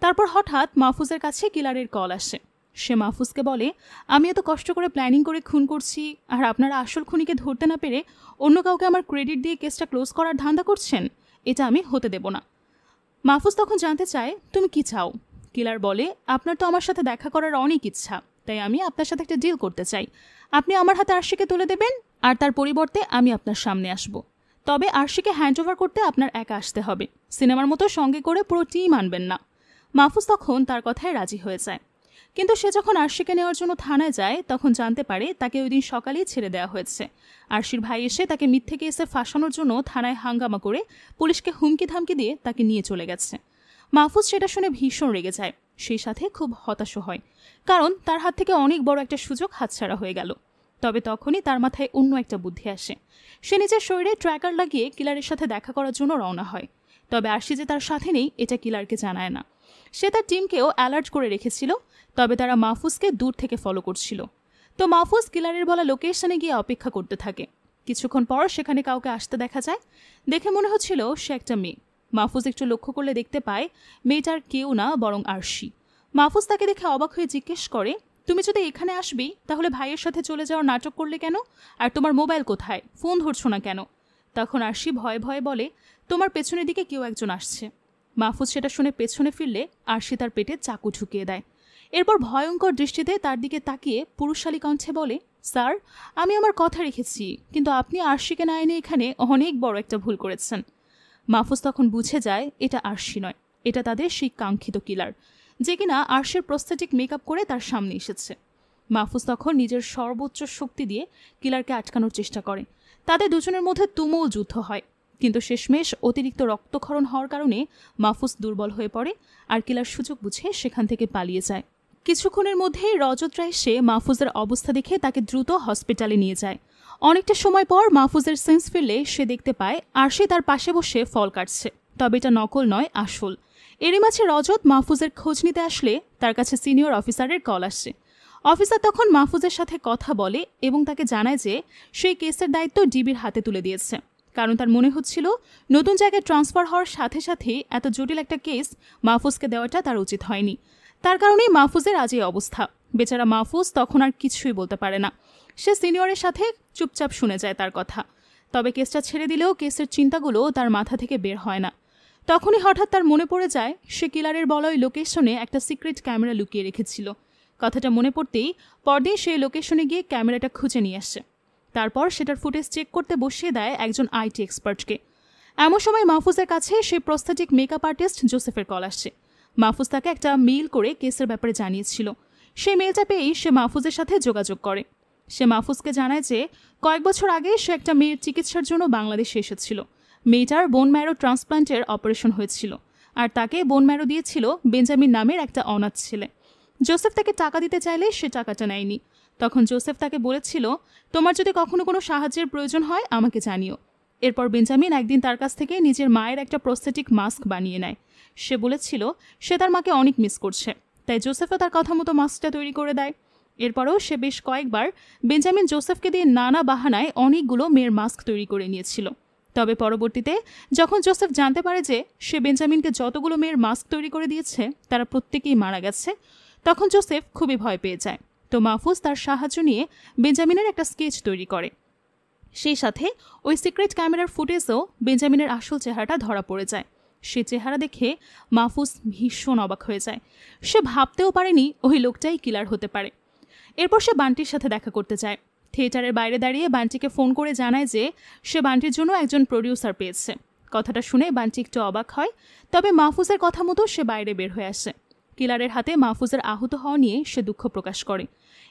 তারপর হঠাৎ মাহফুজের কাছে কিলারের কল আসে। সে মাহফুজকে বলে, আমি এত কষ্ট করে প্ল্যানিং করে খুন করছি, আর আপনারা আসল খুনিকে ধরতে না পেরে অন্য কাউকে আমার ক্রেডিট দিয়ে কেসটা ক্লোজ করার ধান্দা করছেন, এটা আমি হতে দেব না। মাহফুজ তখন জানতে চায়, তুমি কি চাও? কিলার বলে, আপনার তো আমার সাথে দেখা করার অনেক ইচ্ছা, তাই আমি আপনার সাথে একটা ডিল করতে চাই। আপনি আমার হাতে আরশিকে তুলে দেবেন, আর তার পরিবর্তে আমি আপনার সামনে আসব। তবে আরশিকে হ্যান্ড ওভার করতে আপনার একা আসতে হবে, সিনেমার মতো সঙ্গে করে পুরো টিম আনবেন না। মাহফুজ তখন তার কথায় রাজি হয়ে যায়। কিন্তু সে যখন আরশিকে নেওয়ার জন্য থানায় যায়, তখন জানতে পারে তাকে ওই দিন সকালেই ছেড়ে দেওয়া হয়েছে। আরশির ভাই এসে তাকে মিথ্যে কেসে ফাঁসানোর জন্য থানায় হাঙ্গামা করে পুলিশকে হুমকি ধামকি দিয়ে তাকে নিয়ে চলে গেছে। মাহফুজ সেটা শুনে ভীষণ রেগে যায়, সেই সাথে খুব হতাশও হয়, কারণ তার হাত থেকে অনেক বড় একটা সুযোগ হাতছাড়া হয়ে গেল। তবে তখনই তার মাথায় অন্য একটা বুদ্ধি আসে। সে নিজের শরীরে ট্র্যাকার লাগিয়ে কিলারের সাথে দেখা করার জন্য রওনা হয়। তবে আরশি যে তার সাথে নেই এটা কিলারকে জানায় না। সে তার টিমকেও অ্যালার্ট করে রেখেছিল, তবে তারা মাহফুজকে দূর থেকে ফলো করছিল। তো মাহফুজ কিলারের বলা লোকেশনে গিয়ে অপেক্ষা করতে থাকে। কিছুক্ষণ পর সেখানে কাউকে আসতে দেখা যায়। দেখে মনে হচ্ছিল সে একটা মেয়ে। মাহফুজ একটু লক্ষ্য করলে দেখতে পায় মেয়েটার কেউ না, বরং আরশি। মাহফুজ তাকে দেখে অবাক হয়ে জিজ্ঞেস করে, তুমি যদি এখানে আসবি তাহলে ভাইয়ের সাথে চলে যাওয়ার নাটক করলে কেন? আর তোমার মোবাইল কোথায়? ফোন ধরছো না কেন? তখন আরশি ভয়ে ভয়ে বলে, তোমার পেছনের দিকে কেউ একজন আসছে। মাহফুজ সেটা শুনে পেছনে ফিরলে আরশি তার পেটে চাকু ঢুকিয়ে দেয়। এরপর ভয়ঙ্কর দৃষ্টিতে তার দিকে তাকিয়ে পুরুষশালী কণ্ঠে বলে, স্যার, আমি আমার কথা রেখেছি, কিন্তু আপনি আরশিকে না এনে এখানে অনেক বড় একটা ভুল করেছেন। মাহফুজ তখন বুঝে যায় এটা আরশি নয়, এটা তাদের সেই কাঙ্ক্ষিত কিলার, যে কিনা আরশির প্রস্থেটিক মেকআপ করে তার সামনে এসেছে। মাহফুজ তখন নিজের সর্বোচ্চ শক্তি দিয়ে কিলারকে আটকানোর চেষ্টা করে। তাদের দুজনের মধ্যে তুমুল যুদ্ধ হয়, কিন্তু শেষমেশ অতিরিক্ত রক্তক্ষরণ হওয়ার কারণে মাহফুজ দুর্বল হয়ে পড়ে, আর কিলার সুযোগ বুঝে সেখান থেকে পালিয়ে যায়। কিছুক্ষণের মধ্যেই রজতরা এসে মাহফুজের অবস্থা দেখে তাকে দ্রুত হসপিটালে নিয়ে যায়। অনেকটা সময় পর মাহফুজের সেন্স ফিরলে সে দেখতে পায় আরশি তার পাশে বসে ফল কাটছে, তবে এটা নকল নয়, আসল। এরই মাঝে রজত মাহফুজের খোঁজ নিতে আসলে তার কাছে সিনিয়র অফিসারের কল আসছে। অফিসার তখন মাহফুজের সাথে কথা বলে এবং তাকে জানায় যে সেই কেসের দায়িত্ব ডিবির হাতে তুলে দিয়েছে, কারণ তার মনে হচ্ছিল নতুন জায়গায় ট্রান্সফার হওয়ার সাথে সাথেই এত জটিল একটা কেস মাহফুজকে দেওয়াটা তার উচিত হয়নি। তার কারণেই মাহফুজের আজ এই অবস্থা। বেচারা মাহফুজ তখন আর কিছুই বলতে পারে না। সে সিনিয়রের সাথে চুপচাপ শুনে যায় তার কথা। তবে কেসটা ছেড়ে দিলেও কেসের চিন্তাগুলো তার মাথা থেকে বের হয় না। তখনই হঠাৎ তার মনে পড়ে যায় সে কিলারের বলা ওই লোকেশনে একটা সিক্রেট ক্যামেরা লুকিয়ে রেখেছিল। কথাটা মনে পড়তেই পরদিন সে লোকেশনে গিয়ে ক্যামেরাটা খুঁজে নিয়ে আসে। তারপর সেটার ফুটেজ চেক করতে বসিয়ে দেয় একজন আইটি এক্সপার্টকে। এমন সময় মাহফুজের কাছে সেই প্রস্থেটিক মেকআপ আর্টিস্ট জোসেফের কল আসছে। মাহফুজ তাকে একটা মেইল করে কেসের ব্যাপারে জানিয়েছিল। সেই মেইলটা পেয়েই সে মাহফুজের সাথে যোগাযোগ করে। সে মাহফুজকে জানায় যে কয়েক বছর আগে সে একটা মেয়ের চিকিৎসার জন্য বাংলাদেশে এসেছিল। মেয়েটার বোন ম্যারো ট্রান্সপ্লান্টের অপারেশন হয়েছিল, আর তাকে বোন ম্যারো দিয়েছিল বেঞ্জামিন নামের একটা অনাথ ছেলে। জোসেফ তাকে টাকা দিতে চাইলে সে টাকাটা নেয়নি। তখন জোসেফ তাকে বলেছিল, তোমার যদি কখনো কোনো সাহায্যের প্রয়োজন হয় আমাকে জানিও। এরপর বেঞ্জামিন একদিন তার কাছ থেকে নিজের মায়ের একটা প্রস্থেটিক মাস্ক বানিয়ে নেয়। সে বলেছিল সে তার মাকে অনেক মিস করছে, তাই জোসেফও তার কথা মতো মাস্কটা তৈরি করে দেয়। এরপরেও সে বেশ কয়েকবার বেঞ্জামিন জোসেফকে দিয়ে নানা বাহানায় অনেকগুলো মেয়ের মাস্ক তৈরি করে নিয়েছিল। তবে পরবর্তীতে যখন জোসেফ জানতে পারে যে সে বেঞ্জামিনকে যতগুলো মেয়ের মাস্ক তৈরি করে দিয়েছে তারা প্রত্যেকেই মারা গেছে, তখন জোসেফ খুবই ভয় পেয়ে যায়। তো মাহফুজ তার সাহায্য নিয়ে বেঞ্জামিনের একটা স্কেচ তৈরি করে। সেই সাথে ওই সিক্রেট ক্যামেরার ফুটেজেও বেঞ্জামিনের আসল চেহারাটা ধরা পড়ে যায়। সে চেহারা দেখে মাহফুজ ভীষণ অবাক হয়ে যায়। সে ভাবতেও পারেনি ওই লোকটাই কিলার হতে পারে। এরপর সে বান্টির সাথে দেখা করতে যায়। থিয়েটারের বাইরে দাঁড়িয়ে বান্টিকে ফোন করে জানায় যে সে বান্টির জন্য একজন প্রডিউসার পেয়েছে। কথাটা শুনে বান্টি একটু অবাক হয়, তবে মাহফুজের কথা মতো সে বাইরে বের হয়ে আসে। কিলারের হাতে মাহফুজের আহত হওয়া নিয়ে সে দুঃখ প্রকাশ করে।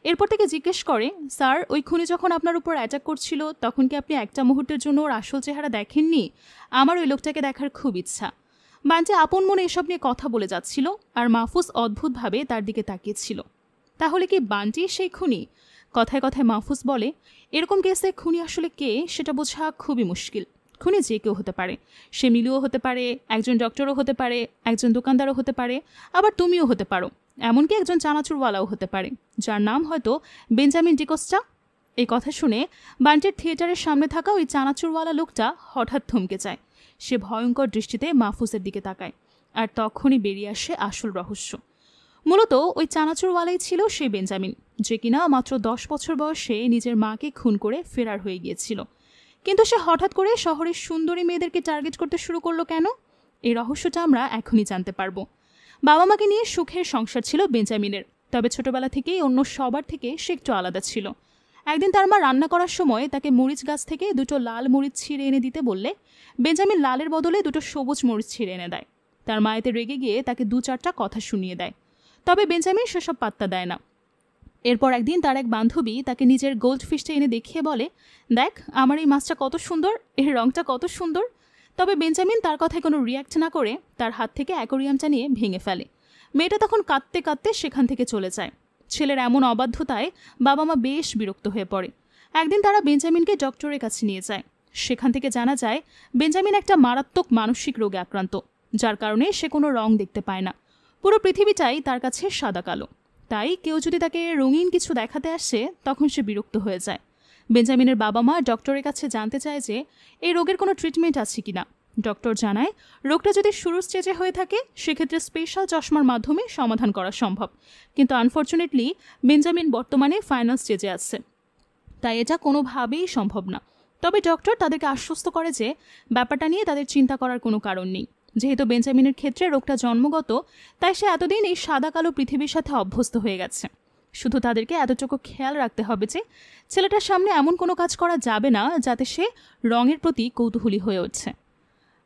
এরপর থেকে জিজ্ঞেস করে, স্যার, ওই খুনি যখন আপনার উপর অ্যাটাক করছিল তখন কি আপনি একটা মুহূর্তের জন্য ওর আসল চেহারা দেখেননি? আমার ওই লোকটাকে দেখার খুব ইচ্ছা। বান্টি আপন মনে এসব নিয়ে কথা বলে যাচ্ছিল, আর মাহফুজ অদ্ভুতভাবে তার দিকে তাকিয়েছিল। তাহলে কি বান্টি সেই খুনি? কথায় কথায় মাহফুজ বলে, এরকম কেসে খুনি আসলে কে সেটা বোঝা খুবই মুশকিল। খুনি যে কেউ হতে পারে। সে মিলুও হতে পারে, একজন ডক্টরও হতে পারে, একজন দোকানদারও হতে পারে, আবার তুমিও হতে পারো, এমনকি একজন চানাচুরওয়ালাও হতে পারে, যার নাম হয়তো বেঞ্জামিন ডিকোস্টা। এই কথা শুনে বান্টির থিয়েটারের সামনে থাকা ওই চানাচুরওয়ালা লোকটা হঠাৎ থমকে যায়। সে ভয়ঙ্কর দৃষ্টিতে মাহফুজের দিকে তাকায়, আর তখনই বেরিয়ে আসে আসল রহস্য। মূলত ওই চানাচুরওয়ালাই ছিল সেই বেঞ্জামিন, যে কিনা মাত্র 10 বছর বয়সে নিজের মাকে খুন করে ফেরার হয়ে গিয়েছিল। কিন্তু সে হঠাৎ করে শহরের সুন্দরী মেয়েদেরকে টার্গেট করতে শুরু করলো কেন? এই রহস্যটা আমরা এখনই জানতে পারবো। বাবা মাকে নিয়ে সুখের সংসার ছিল বেঞ্জামিনের, তবে ছোটবেলা থেকেই অন্য সবার থেকে সে একটু আলাদা ছিল। একদিন তার মা রান্না করার সময় তাকে মরিচ গাছ থেকে 2টো লাল মরিচ ছিঁড়ে এনে দিতে বললে বেঞ্জামিন লালের বদলে 2টো সবুজ মরিচ ছিঁড়ে এনে দেয়। তার মা এতে রেগে গিয়ে তাকে 2-4টা কথা শুনিয়ে দেয়, তবে বেঞ্জামিন সেসব পাত্তা দেয় না। এরপর একদিন তার এক বান্ধবী তাকে নিজের গোল্ড ফিশটা এনে দেখিয়ে বলে, দেখ আমার এই মাছটা কত সুন্দর, এর রংটা কত সুন্দর। তবে বেঞ্জামিন তার কথায় কোনো রিয়াক্ট না করে তার হাত থেকে অ্যাকোরিয়ামটা নিয়ে ভেঙে ফেলে। মেয়েটা তখন কাঁদতে কাঁদতে সেখান থেকে চলে যায়। ছেলের এমন অবাধ্যতায় বাবা মা বেশ বিরক্ত হয়ে পড়ে। একদিন তারা বেঞ্জামিনকে ডক্টরের কাছে নিয়ে যায়। সেখান থেকে জানা যায় বেঞ্জামিন একটা মারাত্মক মানসিক রোগে আক্রান্ত, যার কারণে সে কোনো রং দেখতে পায় না। পুরো পৃথিবীটাই তার কাছে সাদা কালো। তাই কেউ যদি তাকে রঙিন কিছু দেখাতে আসে তখন সে বিরক্ত হয়ে যায়। বেঞ্জামিনের বাবা মা ডক্টরের কাছে জানতে চায় যে এই রোগের কোনো ট্রিটমেন্ট আছে কিনা। ডক্টর জানায় রোগটা যদি শুরুর স্টেজে হয়ে থাকে সেক্ষেত্রে স্পেশাল চশমার মাধ্যমে সমাধান করা সম্ভব, কিন্তু আনফর্চুনেটলি বেঞ্জামিন বর্তমানে ফাইনাল স্টেজে আছে, তাই এটা কোনোভাবেই সম্ভব না। তবে ডক্টর তাদেরকে আশ্বস্ত করে যে ব্যাপারটা নিয়ে তাদের চিন্তা করার কোনো কারণ নেই। যেহেতু বেঞ্জামিনের ক্ষেত্রে রোগটা জন্মগত, তাই সে এতদিন এই সাদা কালো পৃথিবীর সাথে অভ্যস্ত হয়ে গেছে। শুধু তাদেরকে এতটুকু খেয়াল রাখতে হবে যে ছেলেটার সামনে এমন কোনো কাজ করা যাবে না যাতে সে রঙের প্রতি কৌতূহলী হয়ে উঠছে।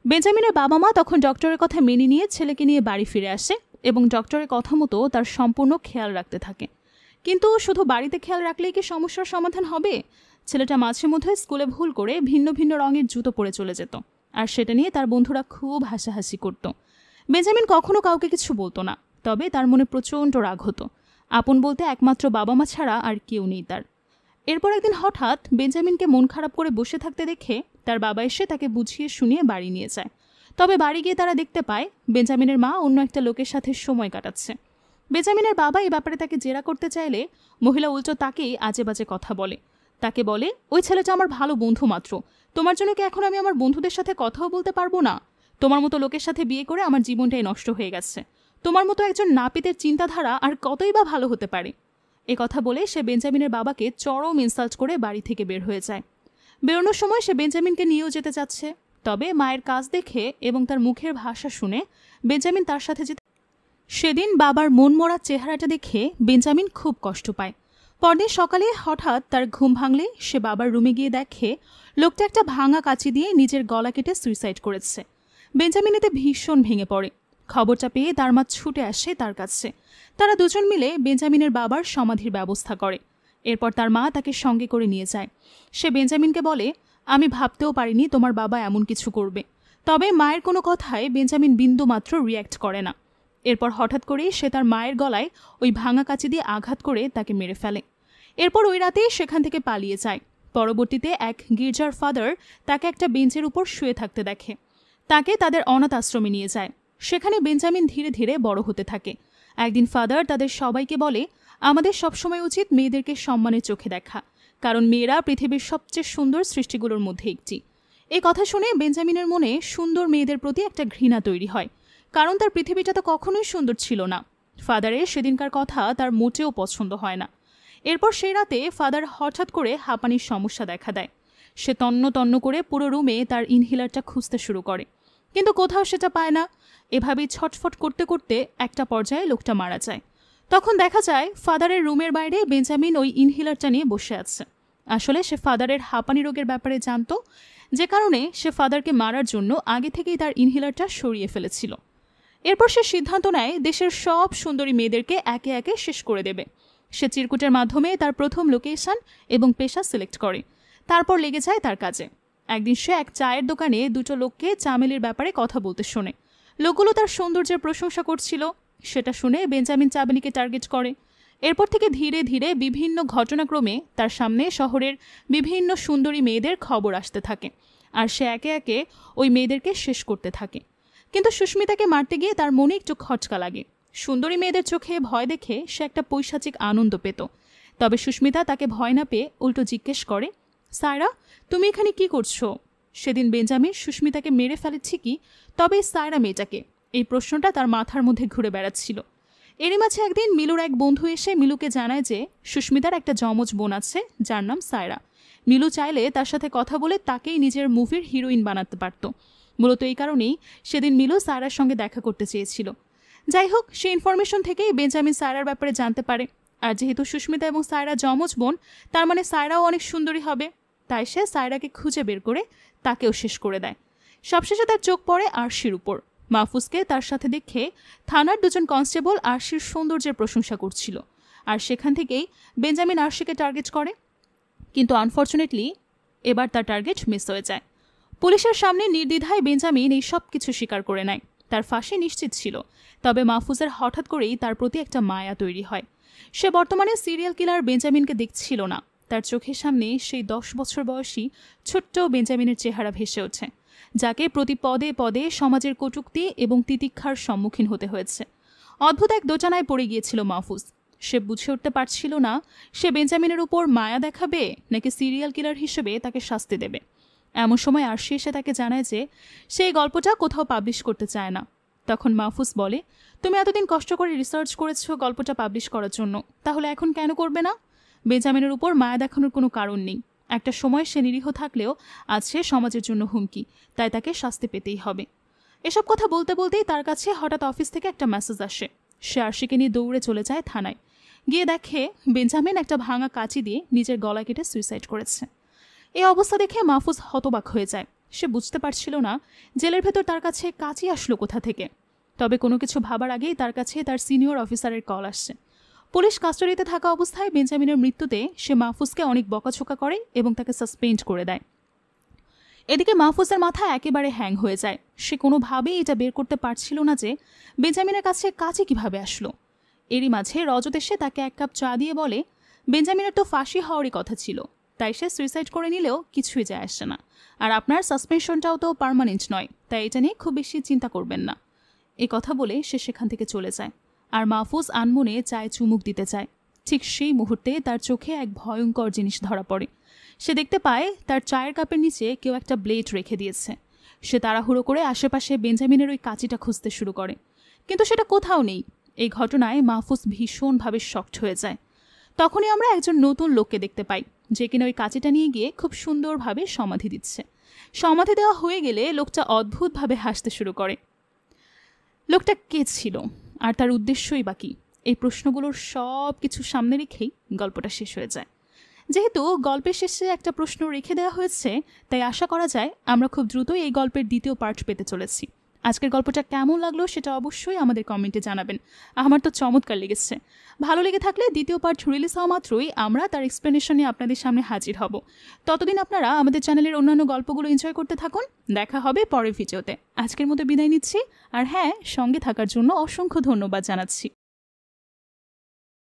বেঞ্জামিনের বাবা মা তখন ডক্টরের কথা মেনে নিয়ে ছেলেকে নিয়ে বাড়ি ফিরে আসে এবং ডক্টরের কথা মতো তার সম্পূর্ণ খেয়াল রাখতে থাকে। কিন্তু শুধু বাড়িতে খেয়াল রাখলেই কি সমস্যার সমাধান হবে? ছেলেটা মাঝে মধ্যে স্কুলে ভুল করে ভিন্ন ভিন্ন রঙের জুতো পরে চলে যেত, আর সেটা নিয়ে তার বন্ধুরা খুব হাসাহাসি করত। বেঞ্জামিন কখনো কাউকে কিছু বলতো না, তবে তার মনে প্রচণ্ড রাগ হতো। আপন বলতে একমাত্র বাবা মা ছাড়া আর কেউ নেই তার। এরপর একদিন হঠাৎ বেঞ্জামিনকে মন খারাপ করে বসে থাকতে দেখে তার বাবা এসে তাকে বুঝিয়ে শুনিয়ে বাড়ি নিয়ে যায়। তবে বাড়ি গিয়ে তারা দেখতে পায় বেঞ্জামিনের মা অন্য একটা লোকের সাথে সময় কাটাচ্ছে। বেঞ্জামিনের বাবা এই ব্যাপারে তাকে জেরা করতে চাইলে মহিলা উল্টো তাকেই আজে বাজে কথা বলে। তাকে বলে, ওই ছেলেটা আমার ভালো বন্ধু মাত্র, তোমার জন্য কি এখন আমি আমার বন্ধুদের সাথে কথাও বলতে পারবো না? তোমার মতো লোকের সাথে বিয়ে করে আমার জীবনটাই নষ্ট হয়ে গেছে। তোমার মতো একজন নাপিতের চিন্তাধারা আর কতই বা ভালো হতে পারে? এ কথা বলে সে বেঞ্জামিনের বাবাকে চরম ইনসাল্ট করে বাড়ি থেকে বের হয়ে যায়। বেরোনোর সময় সে বেঞ্জামিনকে নিয়েও যেতে চাচ্ছে, তবে মায়ের কাজ দেখে এবং তার মুখের ভাষা শুনে বেঞ্জামিন তার সাথে যেতে। সেদিন বাবার মন মরা চেহারাটা দেখে বেঞ্জামিন খুব কষ্ট পায়। পরদিন সকালে হঠাৎ তার ঘুম ভাঙলে সে বাবার রুমে গিয়ে দেখে লোকটা একটা ভাঙা কাঁচি দিয়ে নিজের গলা কেটে সুইসাইড করেছে। বেঞ্জামিন এতে ভীষণ ভেঙে পড়ে। খবরটা পেয়ে তার মা ছুটে আসে তার কাছে। তারা দুজন মিলে বেঞ্জামিনের বাবার সমাধির ব্যবস্থা করে। এরপর তার মা তাকে সঙ্গে করে নিয়ে যায়। সে বেঞ্জামিনকে বলে, আমি ভাবতেও পারিনি তোমার বাবা এমন কিছু করবে। তবে মায়ের কোনো কথায় বেঞ্জামিন বিন্দুমাত্র রিয়্যাক্ট করে না। এরপর হঠাৎ করেই সে তার মায়ের গলায় ওই ভাঙা কাঁচি দিয়ে আঘাত করে তাকে মেরে ফেলে। এরপর ওই রাতেই সেখান থেকে পালিয়ে যায়। পরবর্তীতে এক গির্জার ফাদার তাকে একটা বেঞ্চের উপর শুয়ে থাকতে দেখে। তাকে তাদের অনাথ আশ্রমে নিয়ে যায়। সেখানে বেঞ্জামিন ধীরে ধীরে বড় হতে থাকে। একদিন ফাদার তাদের সবাইকে বলে, আমাদের সবসময় উচিত মেয়েদেরকে সম্মানের চোখে দেখা, কারণ মেয়েরা পৃথিবীর সবচেয়ে সুন্দর সৃষ্টিগুলোর মধ্যে একটি। এই কথা শুনে বেঞ্জামিনের মনে সুন্দর মেয়েদের প্রতি একটা ঘৃণা তৈরি হয়, কারণ তার পৃথিবীটা তো কখনোই সুন্দর ছিল না। ফাদারের সেদিনকার কথা তার মোটেও পছন্দ হয় না। এরপর সেই রাতে ফাদার হঠাৎ করে হাঁপানির সমস্যা দেখা দেয়। সে তন্ন তন্ন করে পুরো রুমে তার ইনহেলারটা খুঁজতে শুরু করে, কিন্তু কোথাও সেটা পায় না। এভাবেই ছটফট করতে করতে একটা পর্যায়ে লোকটা মারা যায়। তখন দেখা যায় ফাদারের রুমের বাইরে বেঞ্জামিন ওই ইনহেলারটা নিয়ে বসে আছে। আসলে সে ফাদারের হাঁপানি রোগের ব্যাপারে জানতো, যে কারণে সে ফাদারকে মারার জন্য আগে থেকেই তার ইনহেলারটা সরিয়ে ফেলেছিল। এরপর সে সিদ্ধান্ত নেয় দেশের সব সুন্দরী মেয়েদেরকে একে একে শেষ করে দেবে। সে চিরকুটের মাধ্যমে তার প্রথম লোকেশন এবং পেশা সিলেক্ট করে, তারপর লেগে যায় তার কাজে। একদিন সে এক চায়ের দোকানে দুটো লোককে চামেলির ব্যাপারে কথা বলতে শোনে। লোকগুলো তার সৌন্দর্যের প্রশংসা করছিল। সেটা শুনে বেঞ্জামিন চামেলিকে টার্গেট করে। এরপর থেকে ধীরে ধীরে বিভিন্ন ঘটনাক্রমে তার সামনে শহরের বিভিন্ন সুন্দরী মেয়েদের খবর আসতে থাকে, আর সে একে একে ওই মেয়েদেরকে শেষ করতে থাকে। কিন্তু সুস্মিতাকে মারতে গিয়ে তার মনে একটু খটকা লাগে। সুন্দরী মেয়েদের চোখে ভয় দেখে সে একটা পৈশাচিক আনন্দ পেত। তবে সুস্মিতা তাকে ভয় না পেয়ে উল্টো জিজ্ঞেস করে, সায়রা, তুমি এখানে কি করছো? সেদিন বেঞ্জামিন সুস্মিতাকে মেরে ফেলেছি কি, তবে সায়রা মেয়েটাকে, এই প্রশ্নটা তার মাথার মধ্যে ঘুরে বেড়াচ্ছিল। এরই মাঝে একদিন মিলুর এক বন্ধু এসে মিলুকে জানায় যে সুস্মিতার একটা যমজ বোন আছে যার নাম সায়রা। মিলু চাইলে তার সাথে কথা বলে তাকেই নিজের মুভির হিরোইন বানাতে পারত। মূলত এই কারণেই সেদিন মিলু সায়রার সঙ্গে দেখা করতে চেয়েছিল। যাই হোক, সেই ইনফরমেশন থেকেই বেঞ্জামিন সায়রার ব্যাপারে জানতে পারে। আর যেহেতু সুস্মিতা এবং সায়রা যমজ বোন, তার মানে সায়রাও অনেক সুন্দরী হবে। তাই সে সায়রাকে খুঁজে বের করে তাকেও শেষ করে দেয়। সবশেষে তার চোখ পড়ে আরশির উপর। মাহফুজকে তার সাথে দেখে থানার দুজন কনস্টেবল আরশির সৌন্দর্যের প্রশংসা করছিল, আর সেখান থেকেই বেঞ্জামিন আরশিকে টার্গেট করে। কিন্তু আনফর্চুনেটলি এবার তার টার্গেট মিস হয়ে যায়। পুলিশের সামনে নির্দ্বিধায় বেঞ্জামিন এই সব কিছু স্বীকার করে নেয়। তার ফাঁসি নিশ্চিত ছিল, তবে মাহফুজের হঠাৎ করেই তার প্রতি একটা মায়া তৈরি হয়। সে বর্তমানে সিরিয়াল কিলার বেঞ্জামিনকে দেখছিল না। তার চোখের সামনে সেই 10 বছর বয়সী ছোট্ট বেঞ্জামিনের চেহারা ভেসে ওঠে, যাকে প্রতি পদে পদে সমাজের কটূক্তি এবং তিতিক্ষার সম্মুখীন হতে হয়েছে। অদ্ভুত এক দোটানায় পড়ে গিয়েছিল মাহফুজ। সে বুঝে উঠতে পারছিল না সে বেঞ্জামিনের উপর মায়া দেখাবে নাকি সিরিয়াল কিলার হিসেবে তাকে শাস্তি দেবে। এমন সময় আরশি এসে তাকে জানায় যে সেই গল্পটা কোথাও পাবলিশ করতে চায় না। তখন মাহফুজ বলে, তুমি এতদিন কষ্ট করে রিসার্চ করেছো গল্পটা পাবলিশ করার জন্য, তাহলে এখন কেন করবে না? বেঞ্জামিনের উপর মায়া দেখানোর কোনো কারণ নেই। একটা সময় সে নিরীহ থাকলেও আজ সে সমাজের জন্য হুমকি, তাই তাকে শাস্তি পেতেই হবে। এসব কথা বলতে বলতেই তার কাছে হঠাৎ অফিস থেকে একটা মেসেজ আসে। সে আরশিকে নিয়ে দৌড়ে চলে যায় থানায়। গিয়ে দেখে বেঞ্জামিন একটা ভাঙা কাঁচি দিয়ে নিজের গলা কেটে সুইসাইড করেছে। এই অবস্থা দেখে মাহফুজ হতবাক হয়ে যায়। সে বুঝতে পারছিল না জেলের ভেতর তার কাছে কাঁচি আসলো কোথা থেকে। তবে কোনো কিছু ভাবার আগেই তার কাছে তার সিনিয়র অফিসারের কল আসছে। পুলিশ কাস্টাডিতে থাকা অবস্থায় বেঞ্জামিনের মৃত্যুতে সে মাহফুজকে অনেক বকাঝোকা করে এবং তাকে সাসপেন্ড করে দেয়। এদিকে মাহফুজের মাথা একেবারে হ্যাং হয়ে যায়। সে কোনোভাবেই এটা বের করতে পারছিল না যে বেঞ্জামিনের কাছে কাঁচি কিভাবে আসলো। এরই মাঝে রজত এসে তাকে 1 কাপ চা দিয়ে বলে, বেঞ্জামিনের তো ফাঁসি হওয়ারই কথা ছিল, তাই সে সুইসাইড করে নিলেও কিছুই যায় আসছে না। আর আপনার সাসপেনশনটাও তো পার্মানেন্ট নয়, তাই এটা নিয়ে খুব বেশি চিন্তা করবেন না। এই কথা বলে সে সেখান থেকে চলে যায়। আর মাহফুজ আনমনে চায়ে চুমুক দিতে চায়। ঠিক সেই মুহূর্তে তার চোখে এক ভয়ঙ্কর জিনিস ধরা পড়ে। সে দেখতে পায় তার চায়ের কাপের নিচে কেউ একটা ব্লেড রেখে দিয়েছে। সে তাড়াহুড়ো করে আশেপাশে বেঞ্জামিনের ওই কাঁচিটা খুঁজতে শুরু করে, কিন্তু সেটা কোথাও নেই। এই ঘটনায় মাহফুজ ভীষণভাবে শকড হয়ে যায়। তখনই আমরা একজন নতুন লোককে দেখতে পাই, যে কিনা ওই কাঁচিটা নিয়ে গিয়ে খুব সুন্দরভাবে সমাধি দিচ্ছে। সমাধি দেওয়া হয়ে গেলে লোকটা অদ্ভুতভাবে হাসতে শুরু করে। লোকটা কে ছিল আর তার উদ্দেশ্যই বাকি, এই প্রশ্নগুলোর সব কিছু সামনে রেখেই গল্পটা শেষ হয়ে যায়। যেহেতু গল্পের শেষে একটা প্রশ্ন রেখে দেওয়া হয়েছে, তাই আশা করা যায় আমরা খুব দ্রুতই এই গল্পের দ্বিতীয় পার্ট পেতে চলেছি। আজকের গল্পটা কেমন লাগলো সেটা অবশ্যই আমাদের কমেন্টে জানাবেন। আমার তো চমৎকার লেগেছে। ভালো লেগে থাকলে দ্বিতীয় পার্ট রিলিজ হওয়া মাত্রই আমরা তার এক্সপ্লেনেশন নিয়ে আপনাদের সামনে হাজির হব। ততদিন আপনারা আমাদের চ্যানেলের অন্যান্য গল্পগুলো এনজয় করতে থাকুন। দেখা হবে পরের ভিডিওতে। আজকের মতো বিদায় নিচ্ছি। আর হ্যাঁ, সঙ্গে থাকার জন্য অসংখ্য ধন্যবাদ জানাচ্ছি।